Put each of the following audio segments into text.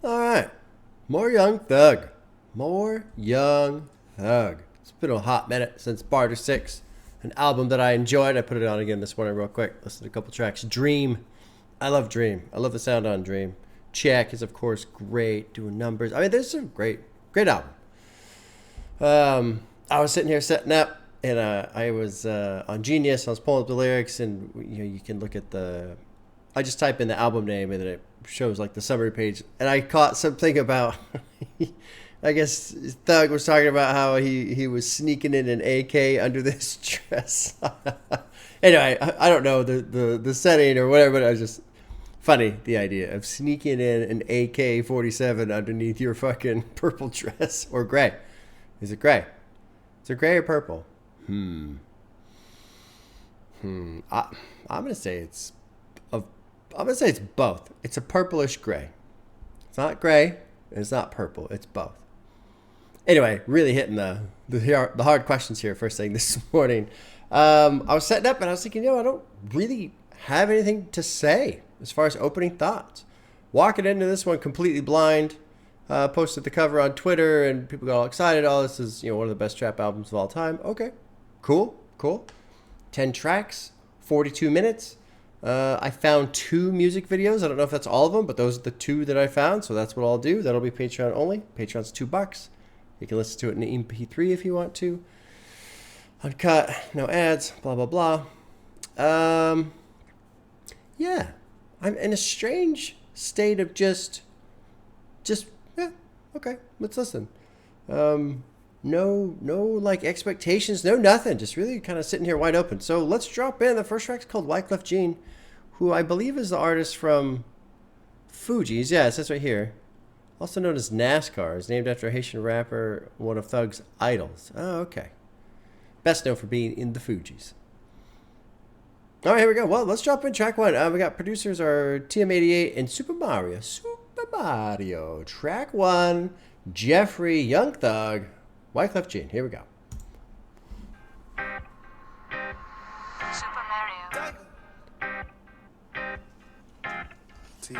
All right. More Young Thug. More Young Thug. It's been a hot minute since Barter 6, an album that I enjoyed. I put it on again this morning real quick. Listened to a couple tracks. Dream. I love Dream. I love the sound on Dream. Check is, of course, great. Doing numbers. I mean, there's some great album. I was sitting here setting up, and I was on Genius. I was pulling up the lyrics, and you can look at the... I just type in the album name, and then it shows like the summary page. And I caught something about... I guess Thug was talking about how he was sneaking in an AK under this dress. Anyway, I don't know the setting or whatever, but I was just... Funny, the idea of sneaking in an AK-47 underneath your fucking purple dress. Or gray. Is it gray? Is it gray or purple? I'm gonna say it's both. It's a purplish gray. It's not gray, and it's not purple. It's both. Anyway, really hitting the hard questions here first thing this morning. I was setting up and I was thinking, I don't really have anything to say as far as opening thoughts. Walking into this one completely blind. Posted the cover on Twitter and people got all excited. Oh, this is one of the best trap albums of all time. Okay, cool. 10 tracks, 42 minutes. I found 2 music videos. I don't know if that's all of them, but those are the 2 that I found. So that's what I'll do. That'll be Patreon only. Patreon's $2. You can listen to it in MP3 if you want to. Uncut, no ads, blah, blah, blah. Yeah, I'm in a strange state of just okay, let's listen. No like expectations, no nothing. Just really kind of sitting here wide open. So let's drop in. The first track's called Wyclef Jean, who I believe is the artist from Fugees. Yeah, it says right here. Also known as NASCAR. Is named after a Haitian rapper, one of Thug's idols. Oh, okay. Best known for being in the Fugees. All right, here we go. Well, let's drop in track 1. We got producers are TM88 and Super Mario. Track 1, Jeffery, Young Thug, Wyclef Jean. Here we go. Super Mario. T.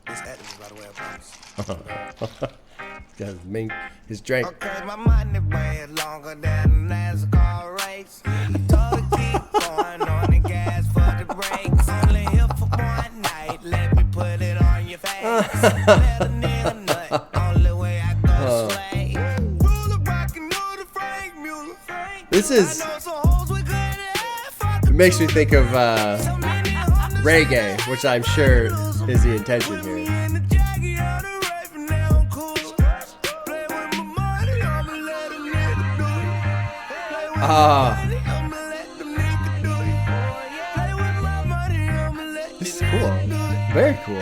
This active, by the way, I promise. His drink. Okay, my money way longer than a NASCAR race. I told her keep going on the gas for the brakes. Only here for one night, let me put it on your face. Let a nigga nut, only way I go slay. This is... It makes me think of reggae, which I'm sure is the intention here. This is cool. Very cool.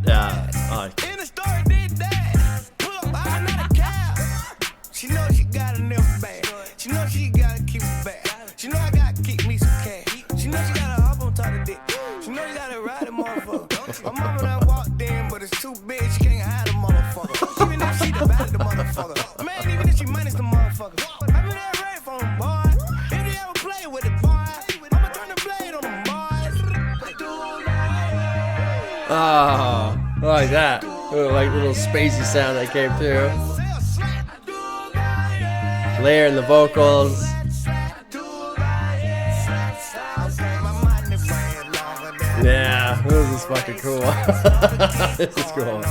Yeah. She know she got a new bag. She know she gotta keep it back. She know I gotta keep me some cash. She know she gotta hop on top of dick. She know you gotta ride a motherfucker. My mama done walked in, but it's too big, she can't hide the motherfucker. Even if she divided the motherfucker. Man, even if she minus the motherfucker. I been that right from the boy. If you ever play with it, boy, I'ma turn the blade on them boys. Oh, I like that. Little spacey sound that came through. Layering the vocals. Yeah, this is fucking cool. This is cool.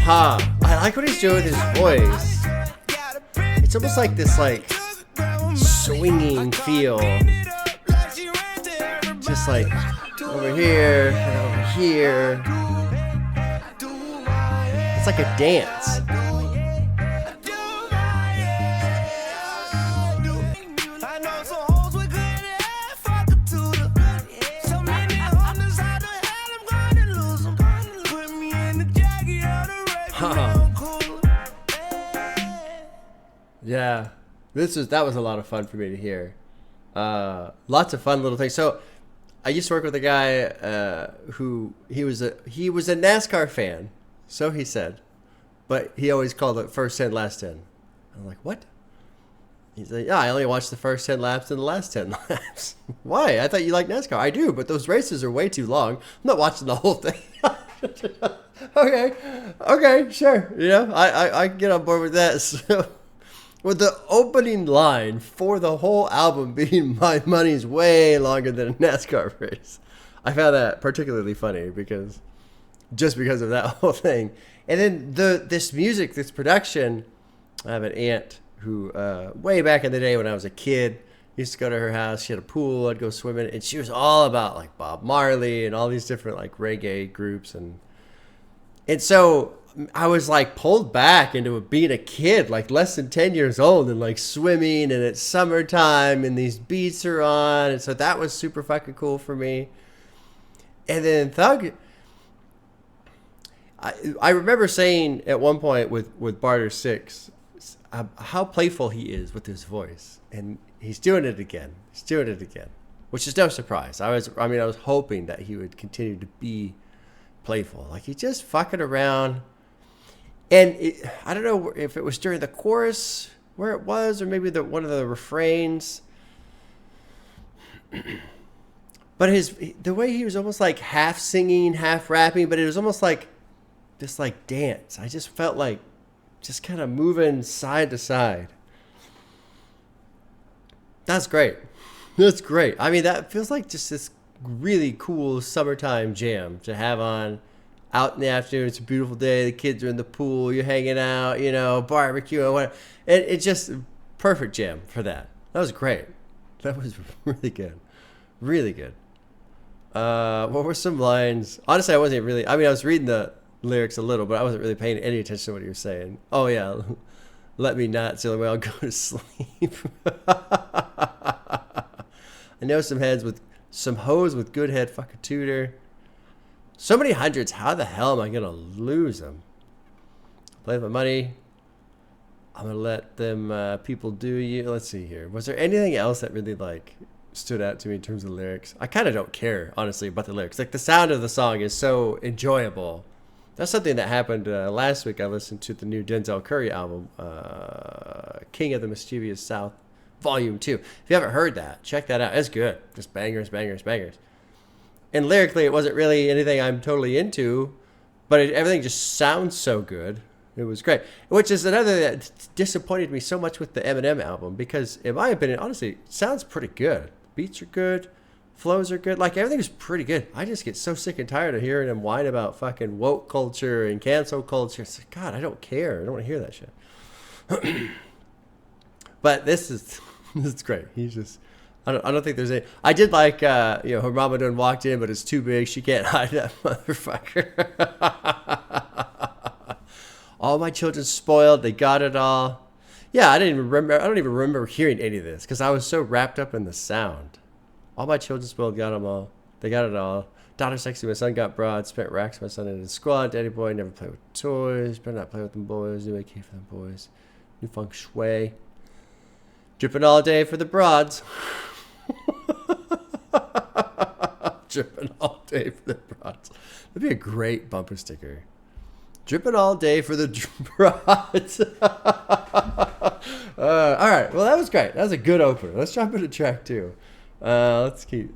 I like what he's doing with his voice. It's almost like this swinging feel. Just like over here and over here. It's like a dance. Yeah, that was a lot of fun for me to hear. Lots of fun little things. So I used to work with a guy who he was a NASCAR fan, so he said, but he always called it first 10, last 10. I'm like, what? He's like, yeah, I only watched the first 10 laps and the last 10 laps. Why? I thought you liked NASCAR. I do, but those races are way too long. I'm not watching the whole thing. Okay, sure. You know, I can get on board with that. So, with the opening line for the whole album being "My money's way longer than a NASCAR race," I found that particularly funny because of that whole thing. And then this music, this production. I have an aunt who, way back in the day when I was a kid, used to go to her house. She had a pool. I'd go swimming, and she was all about like Bob Marley and all these different like reggae groups, and so I was like pulled back into being a kid, like less than 10 years old, and like swimming, and it's summertime, and these beats are on, and so that was super fucking cool for me. And then Thug, I remember saying at one point with Barter 6 how playful he is with his voice, and he's doing it again, which is no surprise. I was hoping that he would continue to be playful, like he's just fucking around. And I don't know if it was during the chorus where it was, or maybe one of the refrains, but the way he was almost like half singing, half rapping, but it was almost like just like dance. I just felt like just kind of moving side to side. That's great. I mean, that feels like just this really cool summertime jam to have on out in the afternoon. It's a beautiful day. The kids are in the pool. You're hanging out, you know, barbecue or whatever. It's just perfect jam for that. That was great. That was really good. Really good. What were some lines? Honestly, I wasn't really, I was reading the lyrics a little, but I wasn't really paying any attention to what he was saying. Oh, yeah. Let me not, it's the only way I'll go to sleep. I know some hoes with good head, fuck a tutor. So many hundreds. How the hell am I going to lose them? Play with my money. I'm going to let them people do you. Let's see here. Was there anything else that really like stood out to me in terms of lyrics? I kind of don't care, honestly, about the lyrics. Like the sound of the song is so enjoyable. That's something that happened last week. I listened to the new Denzel Curry album, King of the Mischievous South, Volume 2. If you haven't heard that, check that out. It's good. Just bangers, bangers, bangers. And lyrically, it wasn't really anything I'm totally into, but everything just sounds so good. It was great. Which is another that disappointed me so much with the Eminem album, because in my opinion, honestly, it sounds pretty good. Beats are good. Flows are good. Like, everything is pretty good. I just get so sick and tired of hearing him whine about fucking woke culture and cancel culture. It's like, God, I don't care. I don't want to hear that shit. But this is great. He's just, I don't think there's any. I did like, her mama done walked in, but it's too big. She can't hide that motherfucker. All my children spoiled. They got it all. Yeah, I don't even remember hearing any of this because I was so wrapped up in the sound. All my children spoiled, got them all. They got it all. Daughter sexy, my son got broad. Spent racks, my son in his squad. Daddy boy never played with toys. Better not play with them boys. New AK for them boys. New feng shui. Dripping all day for the broads. Dripping all day for the broads. That'd be a great bumper sticker. Dripping all day for the broads. All right. Well, that was great. That was a good opener. Let's jump into track 2. Let's keep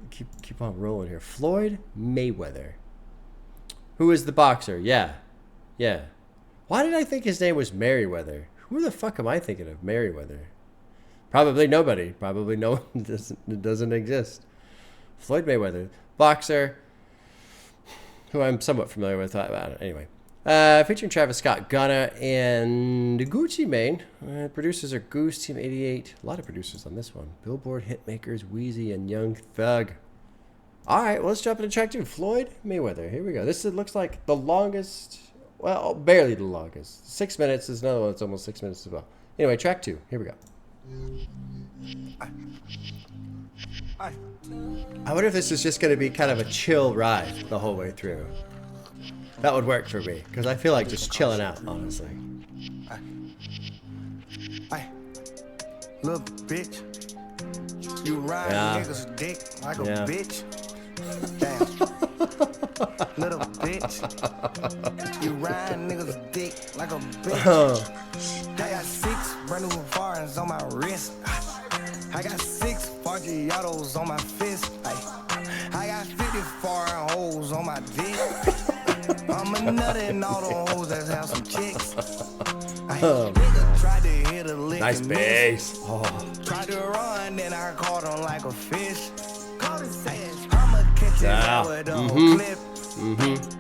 on rolling here. Floyd Mayweather. Who is the boxer? Yeah. Why did I think his name was Merriweather? Who the fuck am I thinking of? Merriweather. Probably nobody. Probably no one. It doesn't exist. Floyd Mayweather, boxer, who I'm somewhat familiar with. Anyway. Featuring Travis Scott, Gunna, and Gucci Mane. Producers are Goose, Team 88. A lot of producers on this one. Billboard Hitmakers, Wheezy, and Young Thug. All right, well, let's jump into track 2. Floyd Mayweather. Here we go. This looks like the longest, well, barely the longest. 6 minutes. There's another one that's almost 6 minutes as well. Anyway, track 2. Here we go. I wonder if this is just going to be kind of a chill ride the whole way through. That would work for me because I feel like just chilling out, honestly. Ay, little bitch. You ride niggas dick like a bitch. Damn. Little bitch. You ride niggas dick like a bitch. I got 6 brand new foreigns on my wrist. I got 6 Forgiatos on my fist. I got 50 foreign hoes on my dick. I'm a nut and all the hoes that have some chicks. Nigga tried to hit a lick. Nice bass. Tried to run, then I caught him like a fish. I'ma catch his out with a clip.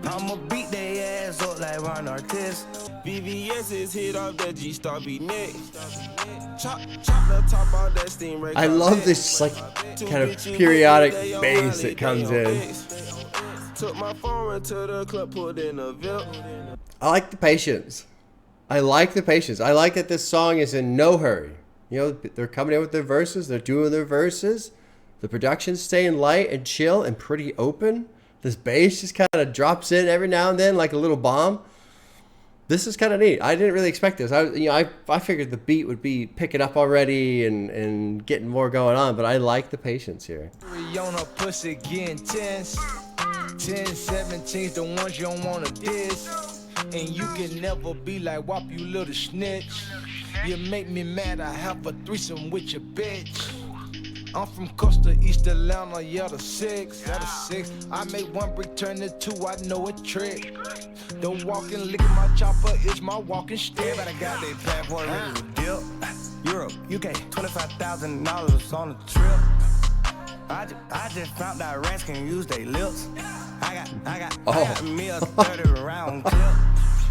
I'ma beat their ass up like Ron Artist. VVS is hit off that G-Star beat neck. Chop the top off that steam. I love this like kind of periodic bass that comes in. Took my phone to the club, pulled in a VIP. I like the patience. I like that this song is in no hurry. You know, they're coming in with their verses. They're doing their verses. The production's staying light and chill and pretty open. This bass just kind of drops in every now and then like a little bomb. This is kind of neat. I didn't really expect this. I figured the beat would be picking up already and getting more going on, but I like the patience here. On a pussy getting tense. 10, 17's the ones you don't wanna diss. And you can never be like Wop, you little snitch. You make me mad, I have a threesome with your bitch. I'm from Costa East Atlanta, yeah, the 6. I make 1 brick turn to 2, I know a trick. The walking, licking my chopper is my walking stick. But I got that bad boy ready to dip. Europe, UK, $25,000 on a trip. I just found out rats can use their lips. I got me a 30 round clip.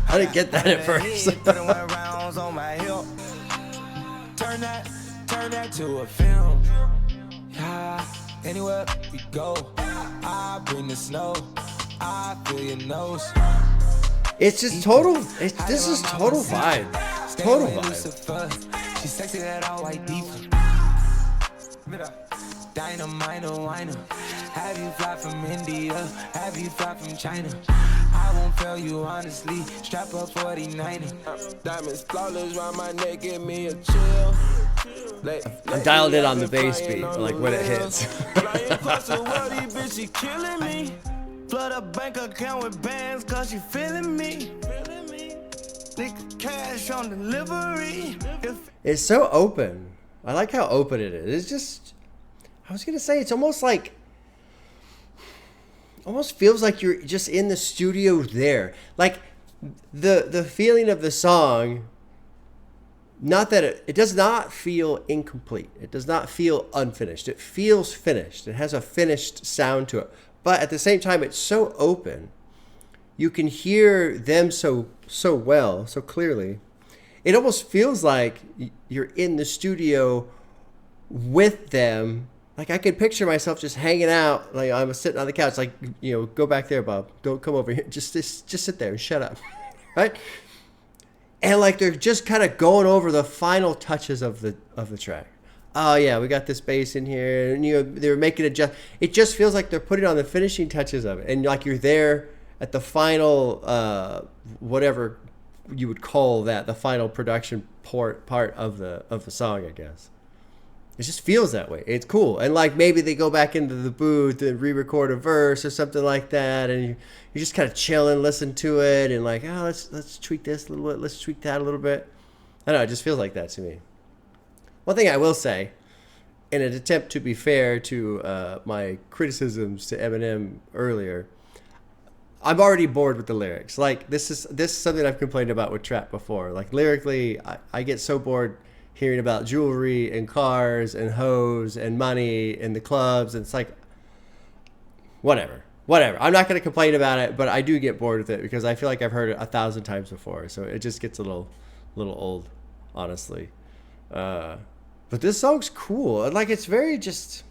I didn't get that at first. 31 rounds on my hip. Turn that to a film. Yeah, anywhere we go, I bring the snow. I feel your nose. It's just total. This is total vibe. Total vibe. She's sexy that all white deep. Dynamite whiner. Have you fly from India? Have you fly from China? I won't fail you honestly. Strap up 49er. Diamonds flawless round my neck, give me a chill. I dialed it on the bass beat, like when it hits. She killing me. Flood a bank account with bands cause she feeling me. Lick cash on delivery. It's so open. I like how open it is. It's just, I was gonna say, it's almost feels like you're just in the studio there. Like the feeling of the song, not that it does not feel incomplete. It does not feel unfinished. It feels finished. It has a finished sound to it. But at the same time, it's so open. You can hear them so well, so clearly. It almost feels like you're in the studio with them. Like I could picture myself just hanging out, like I'm sitting on the couch, like, you know, go back there, Bob. Come over here. Just sit there and shut up, right? And like they're just kind of going over the final touches of the track. Oh yeah, we got this bass in here, and you know they're making it just feels like they're putting on the finishing touches of it, and like you're there at the final whatever you would call that, the final production part of the song, I guess. It just feels that way. It's cool. And like maybe they go back into the booth and re-record a verse or something like that, and you're just kind of chilling, listen to it, and like, oh, let's tweak this a little bit, let's tweak that a little bit. I don't know, it just feels like that to me. One thing I will say, in an attempt to be fair to my criticisms to Eminem earlier, I'm already bored with the lyrics. Like this is something I've complained about with trap before. Like lyrically, I get so bored hearing about jewelry and cars and hoes and money and the clubs, and it's like, whatever. I'm not going to complain about it, but I do get bored with it because I feel like I've heard it 1,000 times before, so it just gets a little old, honestly. But this song's cool. Like it's very just.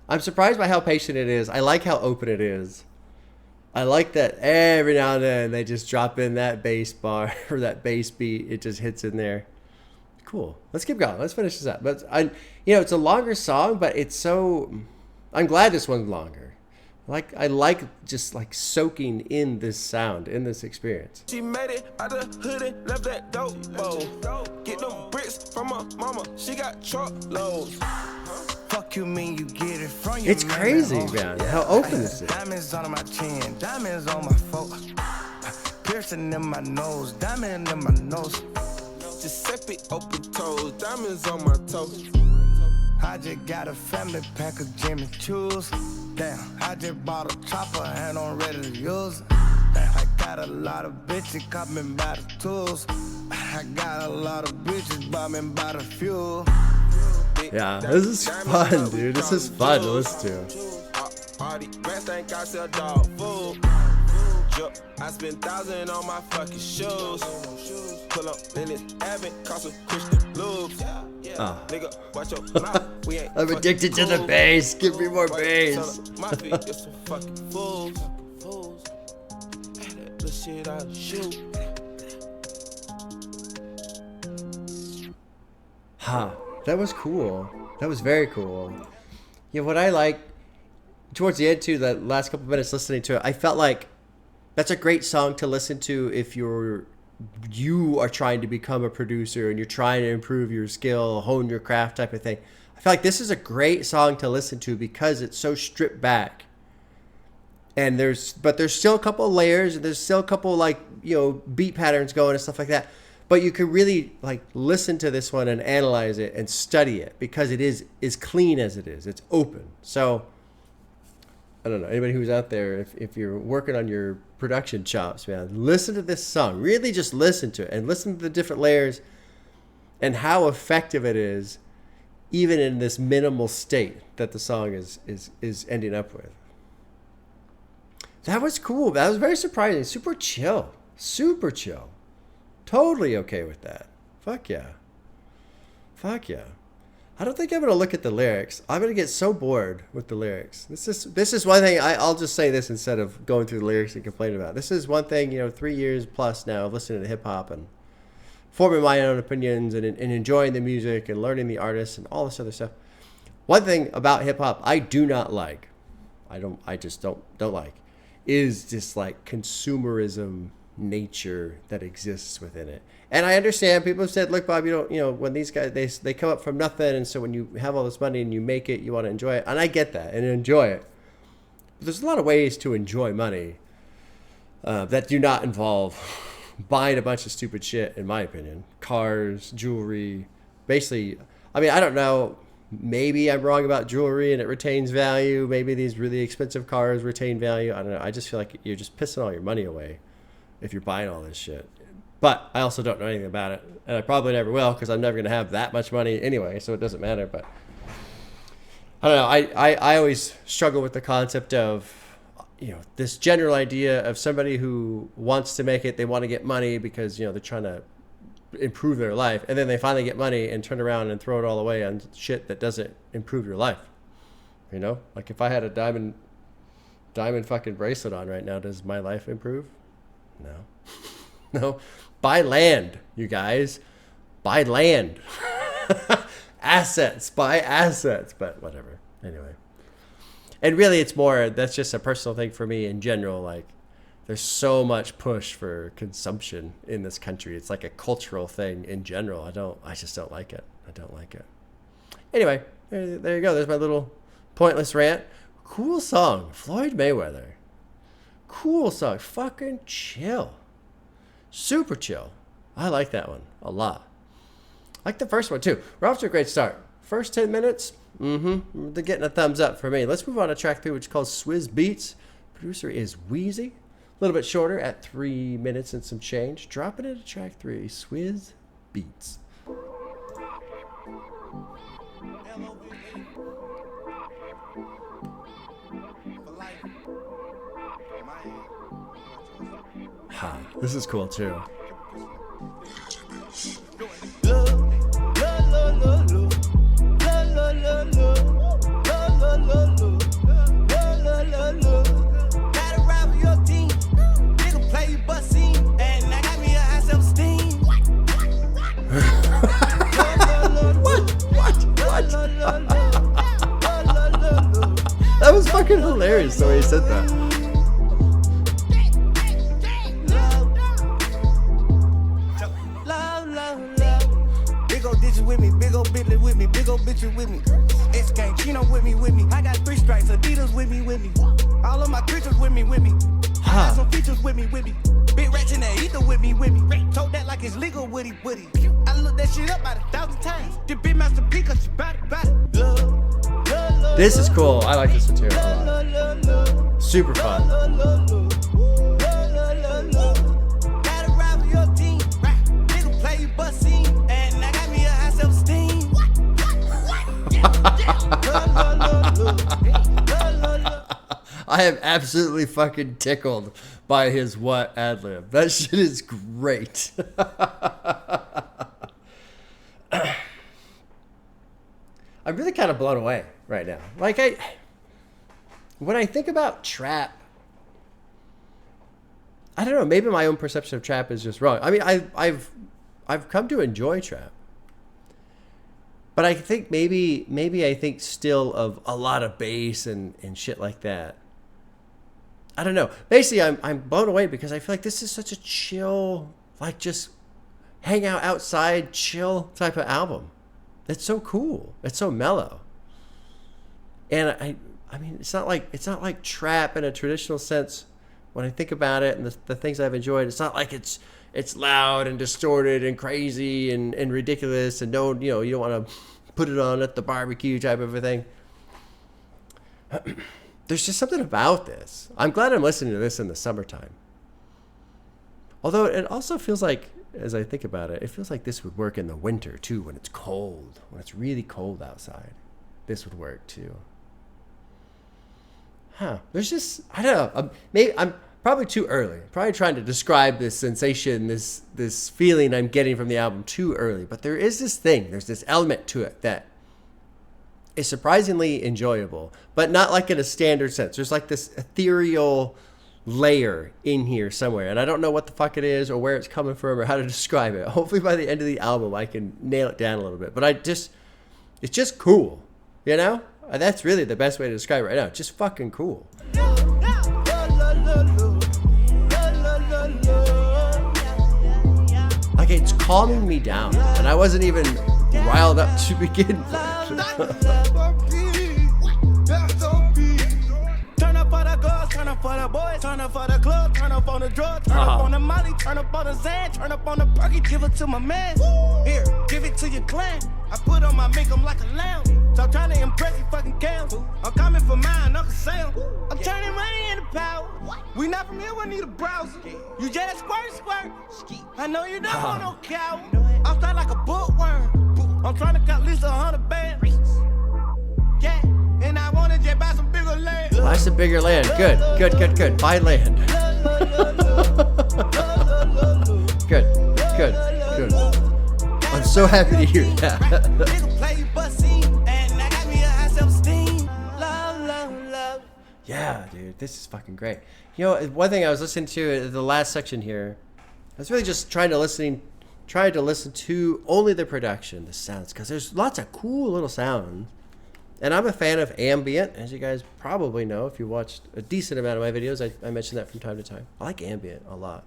I'm surprised by how patient it is. I like how open it is. I like that every now and then they just drop in that bass bar or that bass beat. It just hits in there. Cool. Let's keep going. Let's finish this up. But it's a longer song, but it's so. I'm glad this one's longer. I like just like soaking in this sound, in this experience. She made it out the hood and left that dope bowl. Get them bricks from my mama, she got truckloads. Fuck you mean you get it from your It's crazy, man, how open this is. Diamonds on my chin, diamonds on my foot. Piercing in my nose, diamond in my nose. Giuseppe open toes, diamonds on my toes. I just got a family pack of Jimmy Choo's. Damn, I just bought a chopper and I'm ready to use it. Damn, I got a lot of bitches coming by the tools. I got a lot of bitches bombing by the fuel. Yeah, this is fun, dude. This is fun to listen to. All these rats think I sell dog food. I spend $1,000 on my fucking shoes. Pull up in this Abbott, cost a Christian loops. Nigga, watch your mouth. We ain't I'm addicted to the bass. Give me more bass. My feet is some fucking fools. That little shit I shoot. That was cool. That was very cool. Yeah, what I like towards the end too, the last couple minutes listening to it, I felt like that's a great song to listen to if you are trying to become a producer and you're trying to improve your skill, hone your craft type of thing. I feel like this is a great song to listen to because it's so stripped back. And there's still a couple of layers and there's still a couple like, beat patterns going and stuff like that. But you can really like listen to this one and analyze it and study it because it is as clean as it is. It's open. So I don't know, anybody who's out there, if you're working on your production chops, man, listen to this song. Really just listen to it and listen to the different layers and how effective it is, even in this minimal state that the song is ending up with. That was cool. That was very surprising. Super chill. Super chill. Totally okay with that. Fuck yeah. Fuck yeah. I don't think I'm going to look at the lyrics. I'm going to get so bored with the lyrics. This is one thing. I'll just say this instead of going through the lyrics and complaining about it. This is one thing, 3 years plus now of listening to hip hop and forming my own opinions and enjoying the music and learning the artists and all this other stuff. One thing about hip hop I do not like, I just don't like, is this like consumerism nature that exists within it. And I understand people have said, look, Bob, when these guys, they come up from nothing. And so when you have all this money and you make it, you want to enjoy it. And I get that and enjoy it. But there's a lot of ways to enjoy money that do not involve buying a bunch of stupid shit, in my opinion. Cars, jewelry, basically. I mean, I don't know. Maybe I'm wrong about jewelry and it retains value. Maybe these really expensive cars retain value. I don't know. I just feel like you're just pissing all your money away if you're buying all this shit. But I also don't know anything about it. And I probably never will because I'm never going to have that much money anyway, so it doesn't matter. But I don't know. I always struggle with the concept of, this general idea of somebody who wants to make it, they want to get money because, they're trying to improve their life. And then they finally get money and turn around and throw it all away on shit that doesn't improve your life. Like if I had a diamond fucking bracelet on right now, does my life improve? No. No. Buy land, you guys. Buy land. Assets. Buy assets. But whatever. Anyway. And really, that's just a personal thing for me in general. Like, there's so much push for consumption in this country. It's like a cultural thing in general. I just don't like it. I don't like it. Anyway, there you go. There's my little pointless rant. Cool song. Floyd Mayweather. Cool song. Fucking chill. Super chill. I like that one a lot. I like the first one too. We're off to a great start. First 10 minutes, they're getting a thumbs up for me. Let's move on to track 3, which is called Swizz Beatz. Producer is Wheezy. A little bit shorter at 3 minutes and some change. Dropping into track 3, Swizz Beatz. This is cool too. That was fucking hilarious. hilarious the way he said that. Big old ditches with me, big old Bentley with me, big old bitches with me. X-Gang, Chino with me. I got 3 stripes, Adidas with me. All of my creatures with me. I got some features with me. Big rats in the ether with me. Told that like it's legal, woody. I looked that shit up about 1,000 times. The big master P, cause she bout it. This is cool. I like this material a lot. Super fun. Gotta ride with your team. Nigga play you bussing. And I got me a high self-esteem. I am absolutely fucking tickled by his what ad-lib. That shit is great. I'm really kind of blown away right now. Like when I think about trap, I don't know, maybe my own perception of trap is just wrong. I mean, I've come to enjoy trap. But I think maybe I think still of a lot of bass and shit like that. I don't know. Basically, I'm blown away because I feel like this is such a chill, like just hang out outside, chill type of album. It's so cool. It's so mellow. And I mean, it's not like trap in a traditional sense. When I think about it and the things I've enjoyed, it's not like it's loud and distorted and crazy and ridiculous and you don't want to put it on at the barbecue type of a thing. There's just something about this. I'm glad I'm listening to this in the summertime. Although it also feels like, as I think about it, it feels like this would work in the winter too, when it's cold, when it's really cold outside. This would work too. There's just, I don't know. Maybe I'm probably too early. Probably trying to describe this sensation, this feeling I'm getting from the album too early. But there is this thing, there's this element to it that is surprisingly enjoyable, but not like in a standard sense. There's like this ethereal layer in here somewhere, and I don't know what the fuck it is or where it's coming from or how to describe it. Hopefully by the end of the album I can nail it down a little bit. But it's just cool, you know? That's really the best way to describe it right now. It's just fucking cool. Like it's calming me down, and I wasn't even riled up to begin with. Turn up for the girls, turn up for the boys, turn up for the club, turn up on the drugs, turn up on the molly, turn up on the Zan, turn up on the perky, give it to my man. Here, give it to your clan. I put on my makeup like a lounge. Stop trying to impress you fucking cams. I'm coming for mine, Uncle Sam. I'm turning money into power. We not from here, we need a browser. You just squirt. I know you don't want no cow. I'm starting like a bookworm. I'm trying to cut at least 100 bands. Yeah, and I wanna just buy some bigger land. Buy some bigger land. Good. Buy land. Good. I'm so happy to hear that. Yeah, dude, this is fucking great. You know, one thing I was listening to the last section here, I was really just trying to listen to only the production, the sounds, because there's lots of cool little sounds. And I'm a fan of ambient, as you guys probably know if you watched a decent amount of my videos. I mention that from time to time. I like ambient a lot.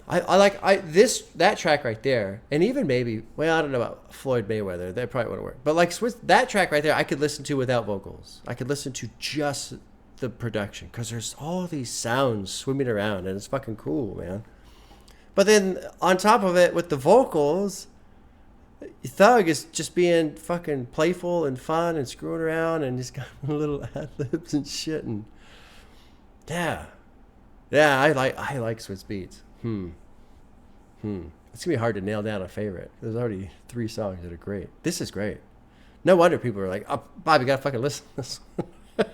I like that track right there, and even maybe, well, I don't know about Floyd Mayweather, that probably wouldn't work. But like Swizz, that track right there, I could listen to without vocals. I could listen to just the production because there's all these sounds swimming around, and it's fucking cool, man. But then on top of it, with the vocals, Thug is just being fucking playful and fun and screwing around, and he's got little ad libs and shit, and yeah, I like Swizz Beatz. It's gonna be hard to nail down a favorite. There's already 3 songs that are great. This is great. No wonder people are like, "Oh, Bob, you gotta fucking listen to this." Which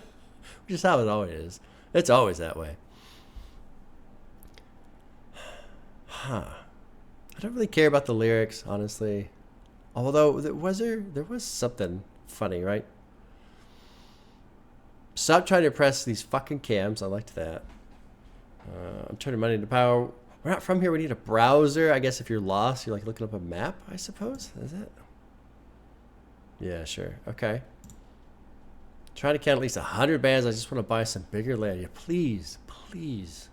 is how it always is. It's always that way. I don't really care about the lyrics, honestly. Although there was something funny, right? Stop trying to press these fucking cams. I liked that. I'm turning money into power. We're not from here. We need a browser. I guess if you're lost, you're like looking up a map, I suppose. Is it? Yeah, sure. Okay. trying to count at least 100 bands. I just want to buy some bigger land. Yeah, please. Please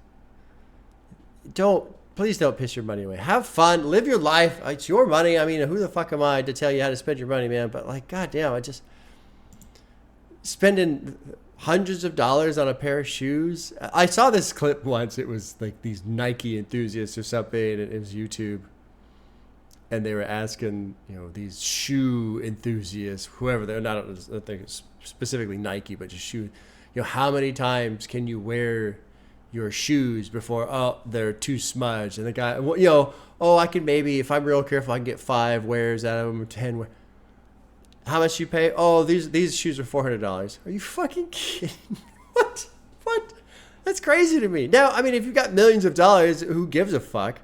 don't piss your money away. Have fun. Live your life. It's your money. I mean, who the fuck am I to tell you how to spend your money, man? But like, goddamn, I just spending hundreds of dollars on a pair of shoes. I saw this clip once. It was like these Nike enthusiasts or something. And it was YouTube. And they were asking, these shoe enthusiasts, whoever they're not, I don't think it's specifically Nike, but just shoe, how many times can you wear your shoes before they're too smudged? And the guy, I can maybe, if I'm real careful, I can get 5 wears out of them, or 10 wears. How much you pay? Oh, these shoes are $400. Are you fucking kidding? What? That's crazy to me. Now, I mean, if you've got millions of dollars, who gives a fuck?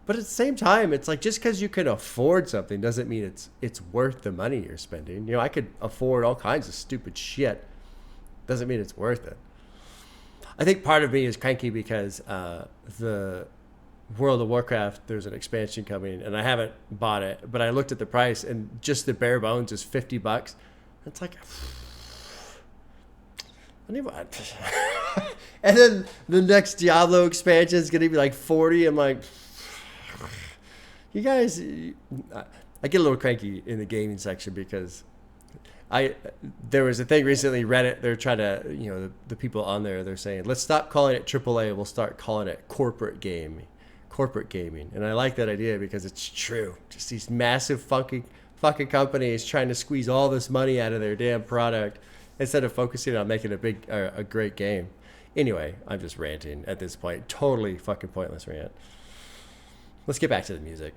But at the same time, it's like, just because you can afford something doesn't mean it's worth the money you're spending. I could afford all kinds of stupid shit. Doesn't mean it's worth it. I think part of me is cranky because the World of Warcraft, there's an expansion coming, and I haven't bought it, but I looked at the price, and just the bare bones is $50. It's like, and then the next Diablo expansion is going to be like 40. I'm like, you guys, I get a little cranky in the gaming section because there was a thing recently, Reddit, they're trying to, the people on there, they're saying, let's stop calling it AAA, we'll start calling it corporate gaming. And I like that idea because it's true. Just these massive fucking companies trying to squeeze all this money out of their damn product instead of focusing on making a great game. Anyway, I'm just ranting at this point. Totally fucking pointless rant. Let's get back to the music.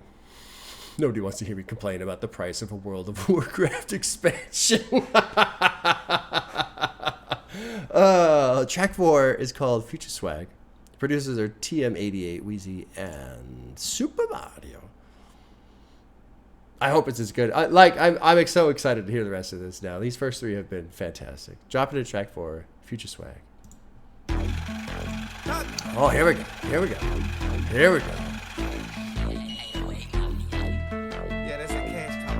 Nobody wants to hear me complain about the price of a World of Warcraft expansion. Track 4 is called Future Swag. Producers are TM88, Wheezy, and Super Mario. I hope it's as good. I'm so excited to hear the rest of this now. These first 3 have been fantastic. Drop it in track 4, Future Swag. Oh, here we go. Yeah, that's a cash talk.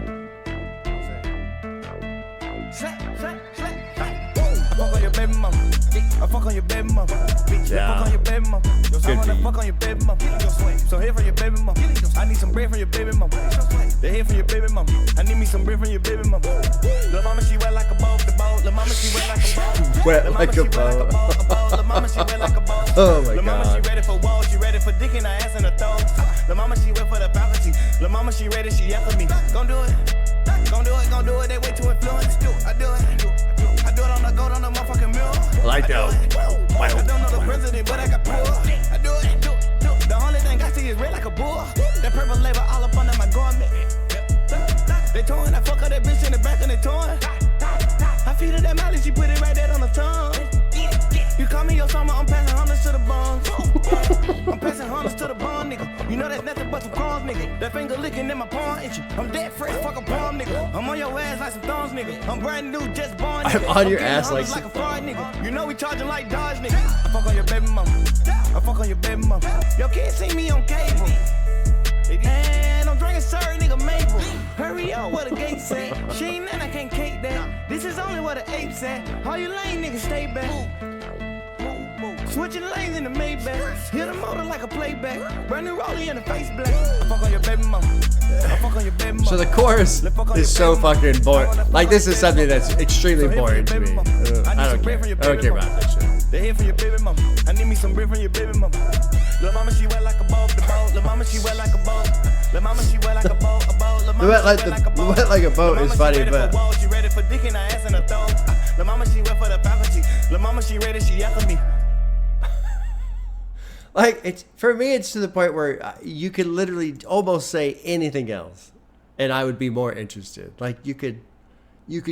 I fuck on your baby mama. I fuck on your baby mama. Bitch, I fuck on your baby mama. Yo, someone I fuck on your baby mama. So here from your baby mama. I need some bread from your baby mama. The head from your baby mama. I need me some bread from your baby mama. Lil' mama, she wet like a boat. The boat. Lil' mama, she wet like a boat. Wet like a boat. Lil' mama, she wet like a boat. Oh my God. Lil' mama, she ready for walls. She ready for dick in her ass and her throat. Lil' mama, she wet for the faculty. Lil' mama, she ready. She after me. Gon' do it. Gon' do it. They way too influenced. I do it. I do it on the gold on the motherfucking mirror. I like that. I don't know the president, but I got pull. I do it. The only thing I see is red like a bull. That purple label all up under my garment. They torn. I fuck up that bitch in the back and they torn. I feed her that Molly, she put it right there on the tongue. You call me your summer, I'm passing hundreds to the bone. I'm passing hundreds to the bone, nigga. You know that's nothing but some crumbs, nigga. That finger licking in my palm itchy. I'm dead fresh, fuck a palm, nigga. I'm on your ass like some thongs, nigga. I'm brand new, just born, nigga. I'm on your ass like a fraud, nigga. You know we charging like Dodge, nigga. I fuck on your baby mama. I fuck on your baby mama. Your kids see me on cable. And I'm drinking sorry, nigga, Maple. Hurry up, where the gates at? She ain't nothing, I can't cake that. This is only where the apes at. All you lame niggas stay back. Switching lanes in the Maybach. Hit a motor like a playback. Brand new rollie in the face black. I fuck on your baby mama. I fuck on your baby mama. So the chorus is so fucking boring. Like, this is something that's extremely boring to me. I don't care. I don't care about that shit. They hit from your baby mama. I need me some bread from your baby mama. Lil' mama, she wet like a boat. The boat. Lil' mama, she wet like a boat. Lil' mama, she wet like a boat. A boat. Lil' mama, she wet like a boat. Wet like a boat is funny, but she ready for dick in her ass and her throat. Lil' mama, she wet for the faculty. Lil' mama, she ready. She after me. Like, it's, for me, it's to the point where you could literally almost say anything else, and I would be more interested. Like, you could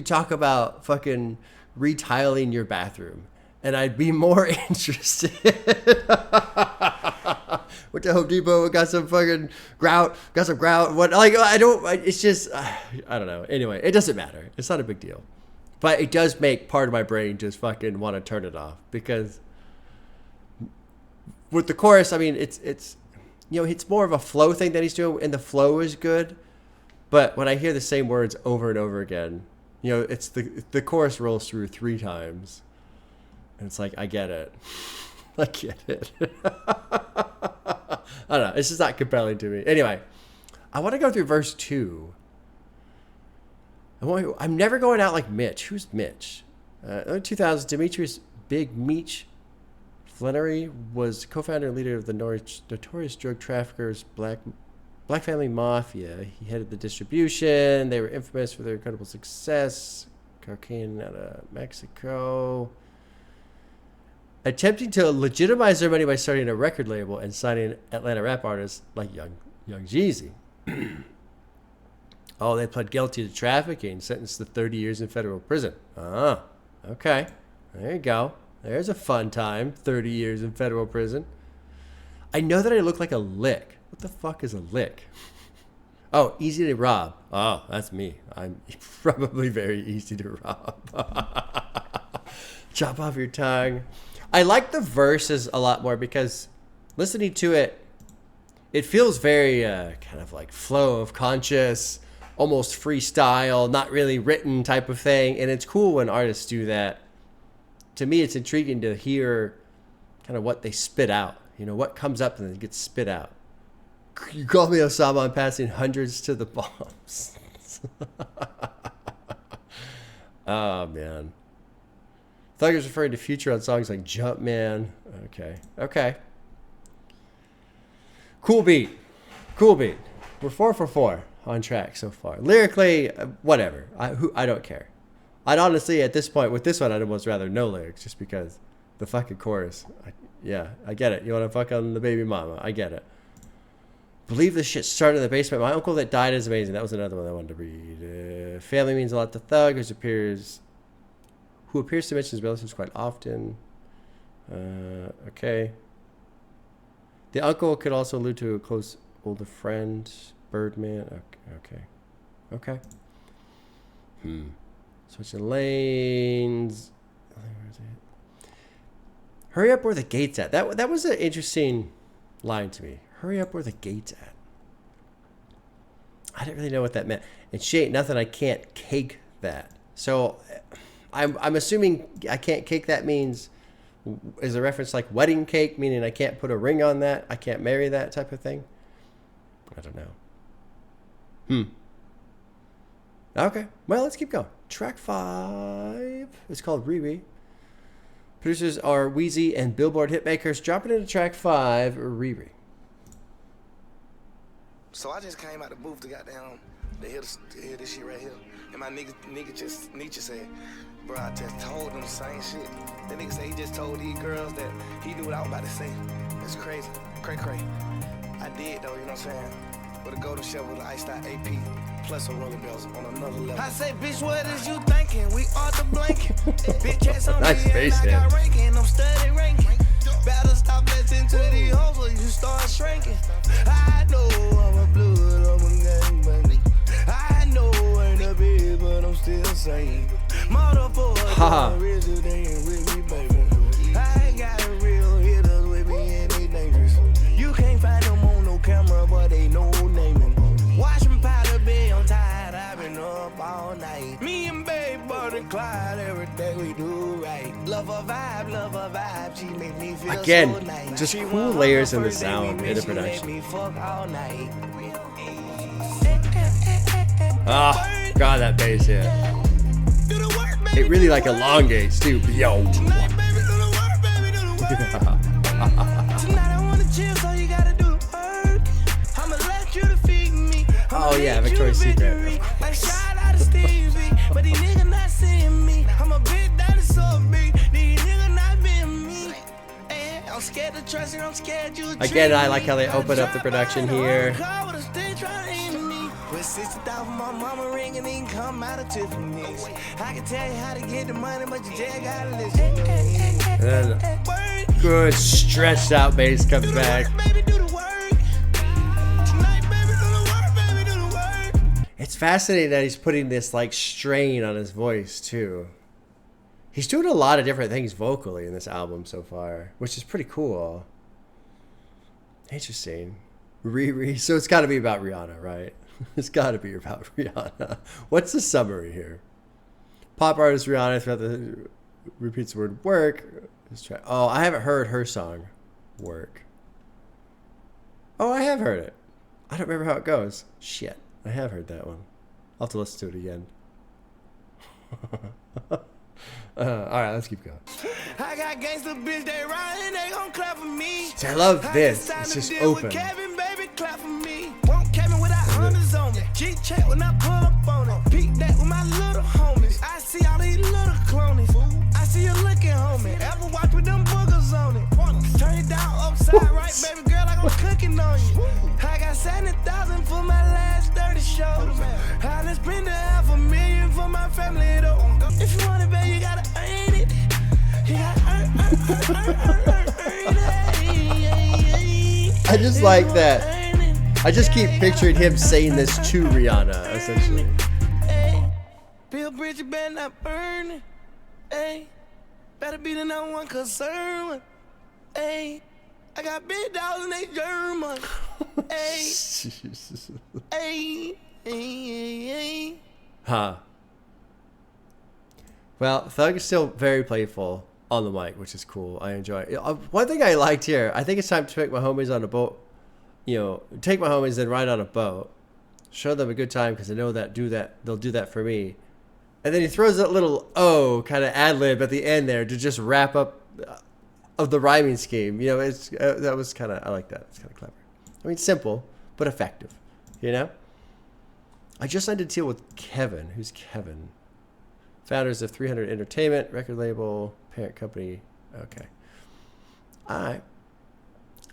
talk about fucking retiling your bathroom, and I'd be more interested. Went to Home Depot, got some fucking grout, What? Like, it's just, I don't know. Anyway, it doesn't matter. It's not a big deal, but it does make part of my brain just fucking want to turn it off because. With the chorus, I mean, it's it's more of a flow thing that he's doing, and the flow is good. But when I hear the same words over and over again, You know, it's the chorus rolls through 3 times. And it's like, I get it. I get it. I don't know. It's just not compelling to me. Anyway, I want to go through verse 2. I'm never going out like Mitch. Who's Mitch? In 2000, Demetrius Big Meech Flannery was co-founder and leader of the notorious drug traffickers Black Family Mafia. He headed the distribution. They were infamous for their incredible success. Cocaine out of Mexico. Attempting to legitimize their money by starting a record label and signing Atlanta rap artists like Young Jeezy. Oh, they pled guilty to trafficking, sentenced to 30 years in federal prison. Ah, okay. There you go. There's a fun time. 30 years in federal prison. I know that I look like a lick. What the fuck is a lick? Oh, easy to rob. Oh, that's me. I'm probably very easy to rob. Chop off your tongue. I like the verses a lot more because listening to it, it feels very kind of like flow of conscious, almost freestyle, not really written type of thing. And it's cool when artists do that. To me, it's intriguing to hear kind of what they spit out. You know, what comes up and then gets spit out. You call me Osama, I'm passing hundreds to the bombs. Oh, man. Thug is referring to Future on songs like Jumpman. Okay. Cool beat. We're 4 for 4 on track so far. Lyrically, whatever. I don't care. I'd honestly, at this point, with this one, I'd almost rather no lyrics just because the fucking chorus. I get it. You want to fuck on the baby mama. I get it. Believe this shit started in the basement. My uncle that died is amazing. That was another one I wanted to read. Family means a lot to Thug, who appears to mention his relatives quite often. Okay. The uncle could also allude to a close older friend, Birdman. Okay. Switching lanes. Where is it? Hurry up where the gate's at. That was an interesting line to me. Hurry up where the gate's at. I didn't really know what that meant. And she ain't nothing, I can't cake that. So I'm assuming I can't cake that means is a reference like wedding cake, meaning I can't put a ring on that, I can't marry that type of thing. I don't know. Okay, well, let's keep going. Track 5 is called RiRi. Producers are Wheezy and Billboard hitmakers. Dropping into track 5, RiRi. So I just came out the booth to hear this shit right here. And my nigga just said, bro, I just told them the same shit. The nigga said he just told these girls that he knew what I was about to say. That's crazy. Cray. I did though, you know what I'm saying? With a golden shell with an iced out AP, plus some rolling bells on another level. I say, bitch, what is you thinking? We are the blanket. Bitch, ass on nice me face, and I got ranking. I'm study ranking. Better stop listening to these hoes or you start shrinking. I know I'm a blood, I'm a gangbang. I know I ain't a bitch, but I'm still saying. Motherfucker, richer than with me, baby. I ain't got real hitters with me and they dangerous. You can't find them on no camera, but they know naming. Watch me powder be on tired, I've been up all night. Me and babe, Butter Clyde, everything we do right. Love a vibe, she make me feel again, so nice. just cool layers in the sound in the production. Oh, God, that bass hit. It really like elongates too. Yo. Oh yeah, Victoria's Secret. Again, I like how they open up the production here. With 60,000 my mama ring and then come out of Tiffany's. I can tell you how to get the money, but you just gotta listen. And then good stretched out bass comes back. It's fascinating that he's putting this like strain on his voice too. He's doing a lot of different things vocally in this album so far, which is pretty cool. Interesting. RiRi. So it's got to be about Rihanna, right? It's got to be about Rihanna. What's the summary here? Pop artist Rihanna throughout the repeats the word work. Let's try. Oh, I haven't heard her song, Work. Oh, I have heard it. I don't remember how it goes. Shit, I have heard that one. I'll have to listen to it again. All right, let's keep going. I got gangsta bitch, they riding, they gon' clap for me. See, I love this. It's just open. Kevin, baby, clap for me. Won't Kevin without hunters on me. G-check when I pull up on it. Peek that with my little homies. I see all these little clonies. I see you looking, homie. Ever watch with them boogers on it? Turn it down upside right, baby girl, like I'm cooking on you. I got 70,000 for my last 30 shows. I done spent $500,000 for my family though. If you want it, baby, you gotta earn it. You gotta earn it. I just like that. I just keep picturing him saying this to Rihanna, essentially. Bill Bridges better not burn it. Hey, better be the number one concern. Hey, I got big dogs and they German. Hey, hey. Huh. Well, Thug is still very playful on the mic, which is cool. I enjoy it. One thing I liked here, I think it's time to take my homies on a boat. You know, take my homies and ride on a boat. Show them a good time because I know that they'll do that for me. And then he throws that little kind of ad lib at the end there to just wrap up of the rhyming scheme. You know, it's that was kind of, I like that. It's kind of clever. I mean, simple but effective. You know. I just signed a deal with Kevin. Who's Kevin? Founders of 300 Entertainment, record label, parent company. Okay. All right.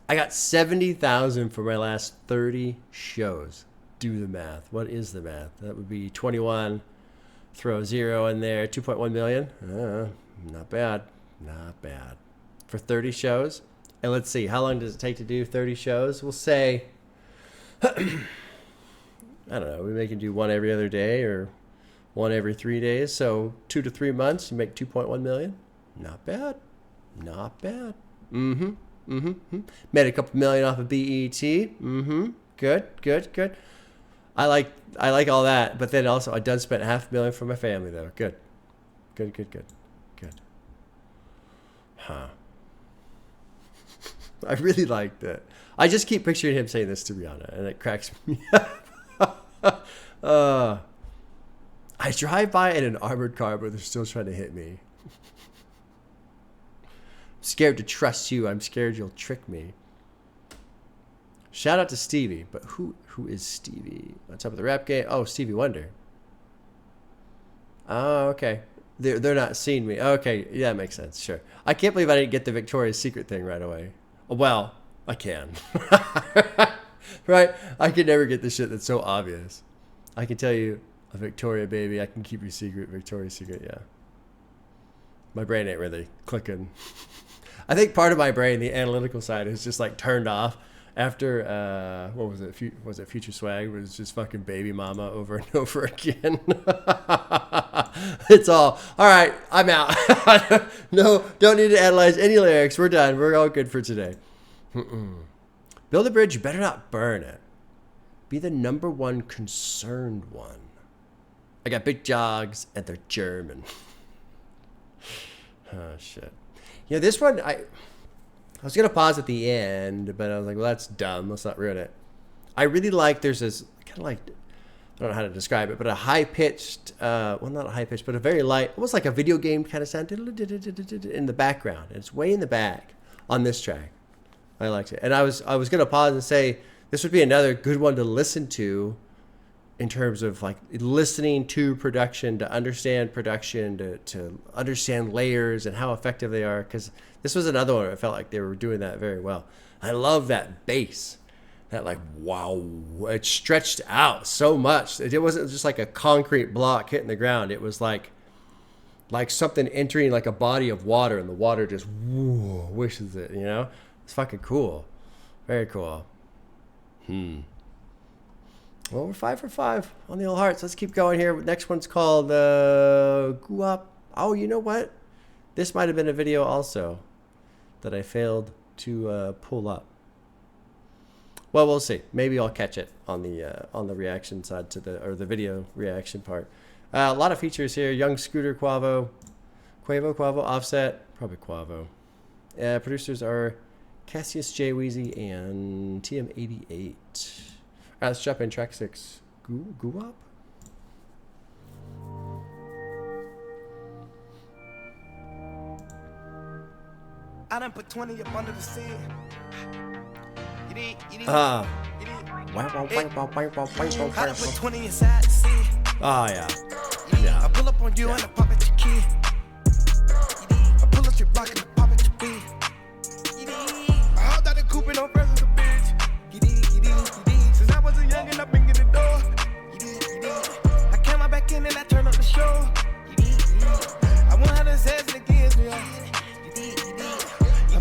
I got 70,000 for my last 30 shows. Do the math. What is the math? That would be 21. Throw 0 in there. 2.1 million. Not bad. Not bad. For 30 shows. And let's see. How long does it take to do 30 shows? We'll say, I don't know. We can do one every other day or one every 3 days. So 2 to 3 months, you make 2.1 million. Not bad. Not bad. Mm-hmm. Made a couple million off of BET. Good. I like all that, but then also I done spent $500,000 for my family though. Good. Huh. I really like that. I just keep picturing him saying this to Rihanna, and it cracks me up. I drive by in an armored car, but they're still trying to hit me. I'm scared to trust you. I'm scared you'll trick me. Shout out to Stevie, but who is Stevie? On top of the rap game? Oh, Stevie Wonder. Oh, okay. They're not seeing me. Okay, yeah, that makes sense. Sure. I can't believe I didn't get the Victoria's Secret thing right away. Well, I can. Right? I can never get the shit that's so obvious. I can tell you a Victoria baby. I can keep your secret. Victoria's Secret, yeah. My brain ain't really clicking. I think part of my brain, the analytical side, is just like turned off after, what was it? Was it Future Swag? It was just fucking Baby Mama over and over again. It's all right, I'm out. No, don't need to analyze any lyrics. We're done. We're all good for today. Build a bridge, you better not burn it. Be the number one concerned one. I got big jogs and they're German. Oh, shit. You know, this one, I was going to pause at the end, but I was like, well, that's dumb. Let's not ruin it. I really like, there's this kind of like, I don't know how to describe it, but a high-pitched, well, not a high-pitched, but a very light, almost like a video game kind of sound in the background. And it's way in the back on this track. I liked it. And I was going to pause and say, this would be another good one to listen to in terms of like listening to production, to understand production, to understand layers and how effective they are. Because this was another one where I felt like they were doing that very well. I love that bass. That like, wow, it stretched out so much. It wasn't just like a concrete block hitting the ground. It was like something entering like a body of water and the water just wishes it, you know? It's fucking cool. Very cool. Well, we're 5 for 5 on the old hearts. Let's keep going here. Next one's called Guwop. Oh, you know what? This might have been a video also that I failed to pull up. Well, we'll see. Maybe I'll catch it on the reaction side to the video reaction part. A lot of features here. Young Scooter, Quavo, Offset, probably Quavo. Producers are Cassius J. Weezy and TM88. All right, let's jump in track 6. Guwop? I done put 20 up under the sea. Ah. I done put 20 inside the sea. Oh, yeah. I pull up on you and I pop at your kid. I pull up your block and I pop at your beat. I hold out the coupe and don't press the bitch. Since I was a youngin', I've been getting the door. I came out back in and I turned up the show. I won't have this ass against me. I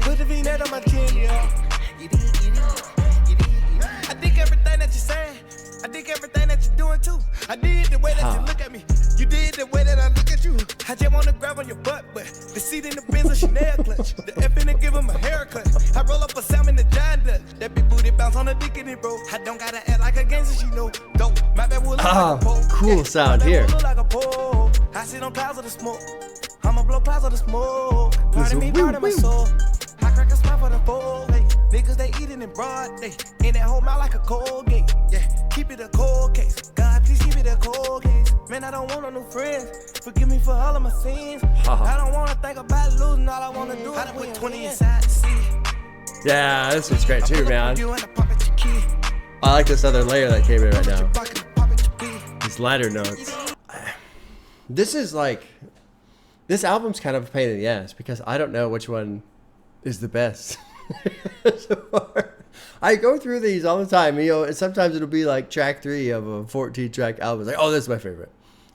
put the V-net on my chin, yeah. I think everything that you're saying, I think everything that you're doing too. I did the way that you look at me. You did the way that I look at you. I just wanna grab on your butt, but the seat in the Benz a Chanel clutch. The F in and give him a haircut. I roll up a salmon the John Dutch. That big booty bounce on the dick in it, bro. I don't gotta act like a gangster, she know. Dope. My bad will look like a pole. Cool sound here. Look like a pole. I sit on clouds of the smoke. I'ma blow clouds of the smoke. Part of me, part of my soul. I crack a smile for the four. Hey, niggas they eating in broad day. In that whole mouth like a cold gate. Yeah, keep it a cold case. God, please keep it a cold case. Man, I don't want no new friends. Forgive me for all of my sins. I don't wanna think about losing. All I wanna do is put 20 inside the sea. Yeah, this is great too, man. I like this other layer that came in right now. These lighter notes. This is like, this album's kind of a pain in the ass because I don't know which one is the best. So far. I go through these all the time, and sometimes it'll be like track 3 of a 14-track album. It's like, oh, this is my favorite.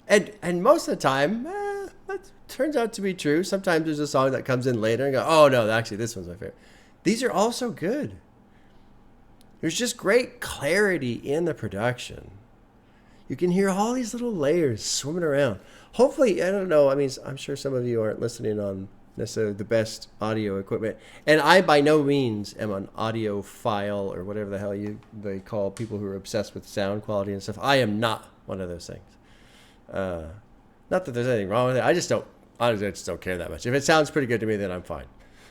And most of the time, that turns out to be true. Sometimes there's a song that comes in later and go, oh, no, actually, this one's my favorite. These are all so good. There's just great clarity in the production. You can hear all these little layers swimming around. Hopefully, I don't know, I mean, I'm sure some of you aren't listening on necessarily the best audio equipment. And I, by no means, am an audiophile or whatever the hell they call people who are obsessed with sound quality and stuff. I am not one of those things. Not that there's anything wrong with it. Honestly, I just don't care that much. If it sounds pretty good to me, then I'm fine.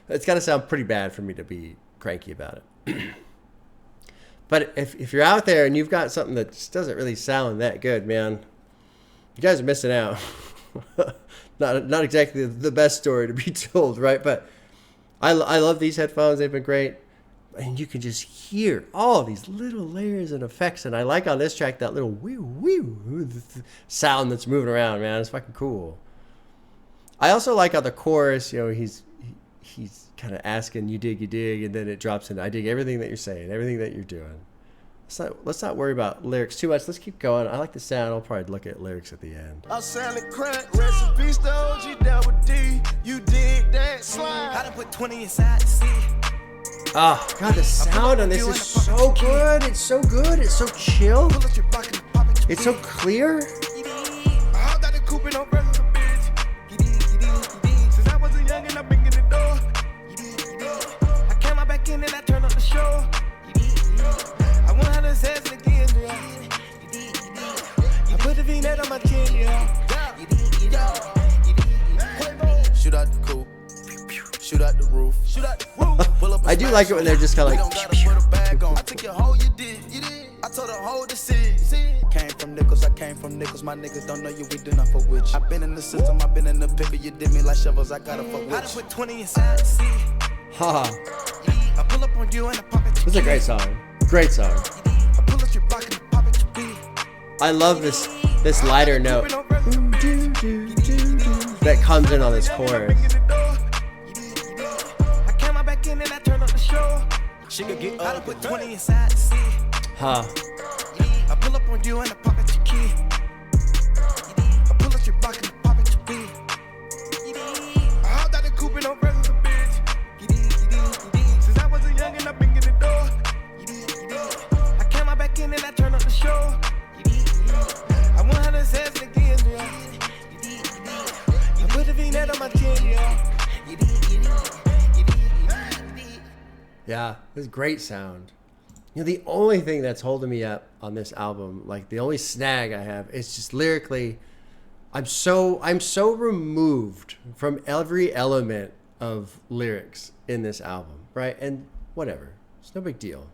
It's got to sound pretty bad for me to be cranky about it. But if you're out there and you've got something that just doesn't really sound that good, man, you guys are missing out. Not exactly the best story to be told, right? But I love these headphones. They've been great. And you can just hear all these little layers and effects. And I like on this track that little wee sound that's moving around, man. It's fucking cool. I also like how the chorus, he's kind of asking, you dig, and then it drops in, I dig everything that you're saying, everything that you're doing. Let's not worry about lyrics too much. Let's keep going. I like the sound. I'll probably look at lyrics at the end. I'm selling crack, recipes to OG double D. You did that slide. I done put 20 inside the sea. Oh, God, the sound on this is so good. It's so good. It's so chill. It's so clear. I got a coupe and no press the bitch. Since I was a youngin', I've been getting the door. I came out back in and I turned up the show. I won't have this ass again, yeah. I put the V-net on my chin, yeah. Shoot out the coupe. Shoot out the roof. I do like it when they're just kind of like. I took your hoe, you did. I told her hoe to see. Came from nickels. My niggas don't know you. We do not for which. I've been in the system. I've been in the pickle. You did me like shovels. I gotta fuck with. I put 20 inside the sea. Ha. I pull up on you and I pop it. This is a great song. Great song. I pull up your block and I pop it. I love this lighter note that comes in on this chorus. She could get up, put 20 inside the sea. Huh. I pull up on you and I pop at your key. I pull up your block and I pop at your beat. I hold out the coupe and no press the bitch. Since I was a youngin', I've been getting the door. I came out back in and I turned up the show. I won't have this ass again, yeah. I put the V-net on my chin, yeah. Yeah, this is great sound. The only thing that's holding me up on this album, like the only snag I have, is just lyrically, I'm so removed from every element of lyrics in this album, right? And whatever, it's no big deal.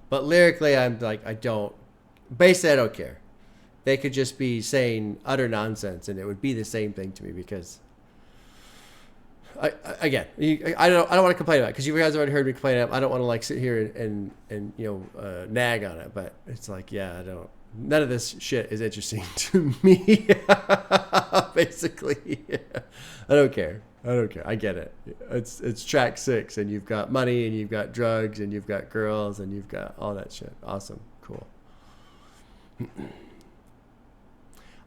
But lyrically, I'm like, I don't care. They could just be saying utter nonsense, and it would be the same thing to me because, I don't want to complain about it because you guys already heard me complain. I don't want to like sit here and nag on it, but it's like, yeah, none of this shit is interesting to me. Basically, I don't care. I get it. It's track 6, and you've got money, and you've got drugs, and you've got girls, and you've got all that shit. Awesome, cool.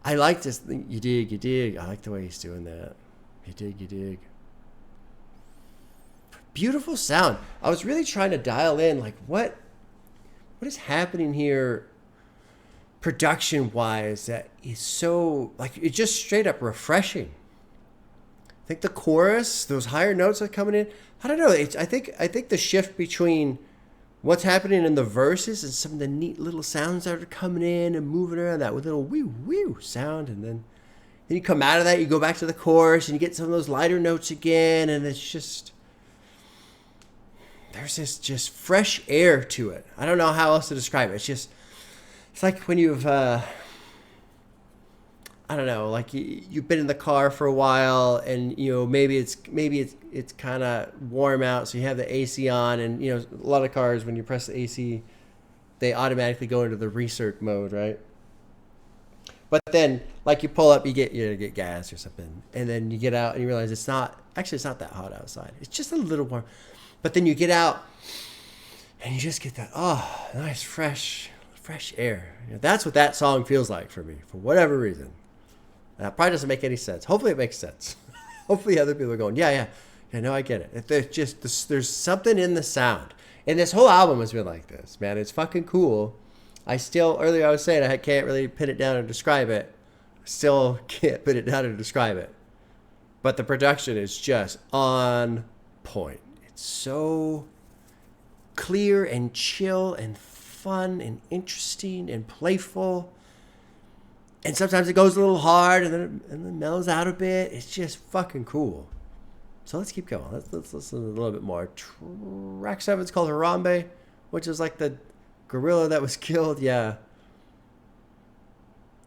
I like this thing. You dig. I like the way he's doing that. You dig. Beautiful sound. I was really trying to dial in, like, what is happening here production wise that is so, like, it's just straight up refreshing. I think the chorus, those higher notes are coming in. I don't know. I think the shift between what's happening in the verses and some of the neat little sounds that are coming in and moving around, that with little woo sound, and then you come out of that, you go back to the chorus and you get some of those lighter notes again, and it's just, there's this just fresh air to it. I don't know how else to describe it. It's like when you've I don't know, like you've been in the car for a while, and maybe it's kind of warm out, so you have the AC on, and a lot of cars, when you press the AC, they automatically go into the recirc mode, right? But then, like, you pull up, you get gas or something, and then you get out and you realize it's not that hot outside. It's just a little warm. But then you get out and you just get that nice fresh air. That's what that song feels like for me, for whatever reason. That probably doesn't make any sense. Hopefully it makes sense. Hopefully other people are going, yeah, no, I get it. There's something in the sound. And this whole album has been like this, man. It's fucking cool. Earlier I was saying I can't really pin it down and describe it. I still can't pin it down and describe it. But the production is just on point. It's so clear and chill and fun and interesting and playful. And sometimes it goes a little hard and then mellows out a bit. It's just fucking cool. So let's keep going. Let's listen a little bit more. Track 7 is called Harambe, which is like the gorilla that was killed. Yeah.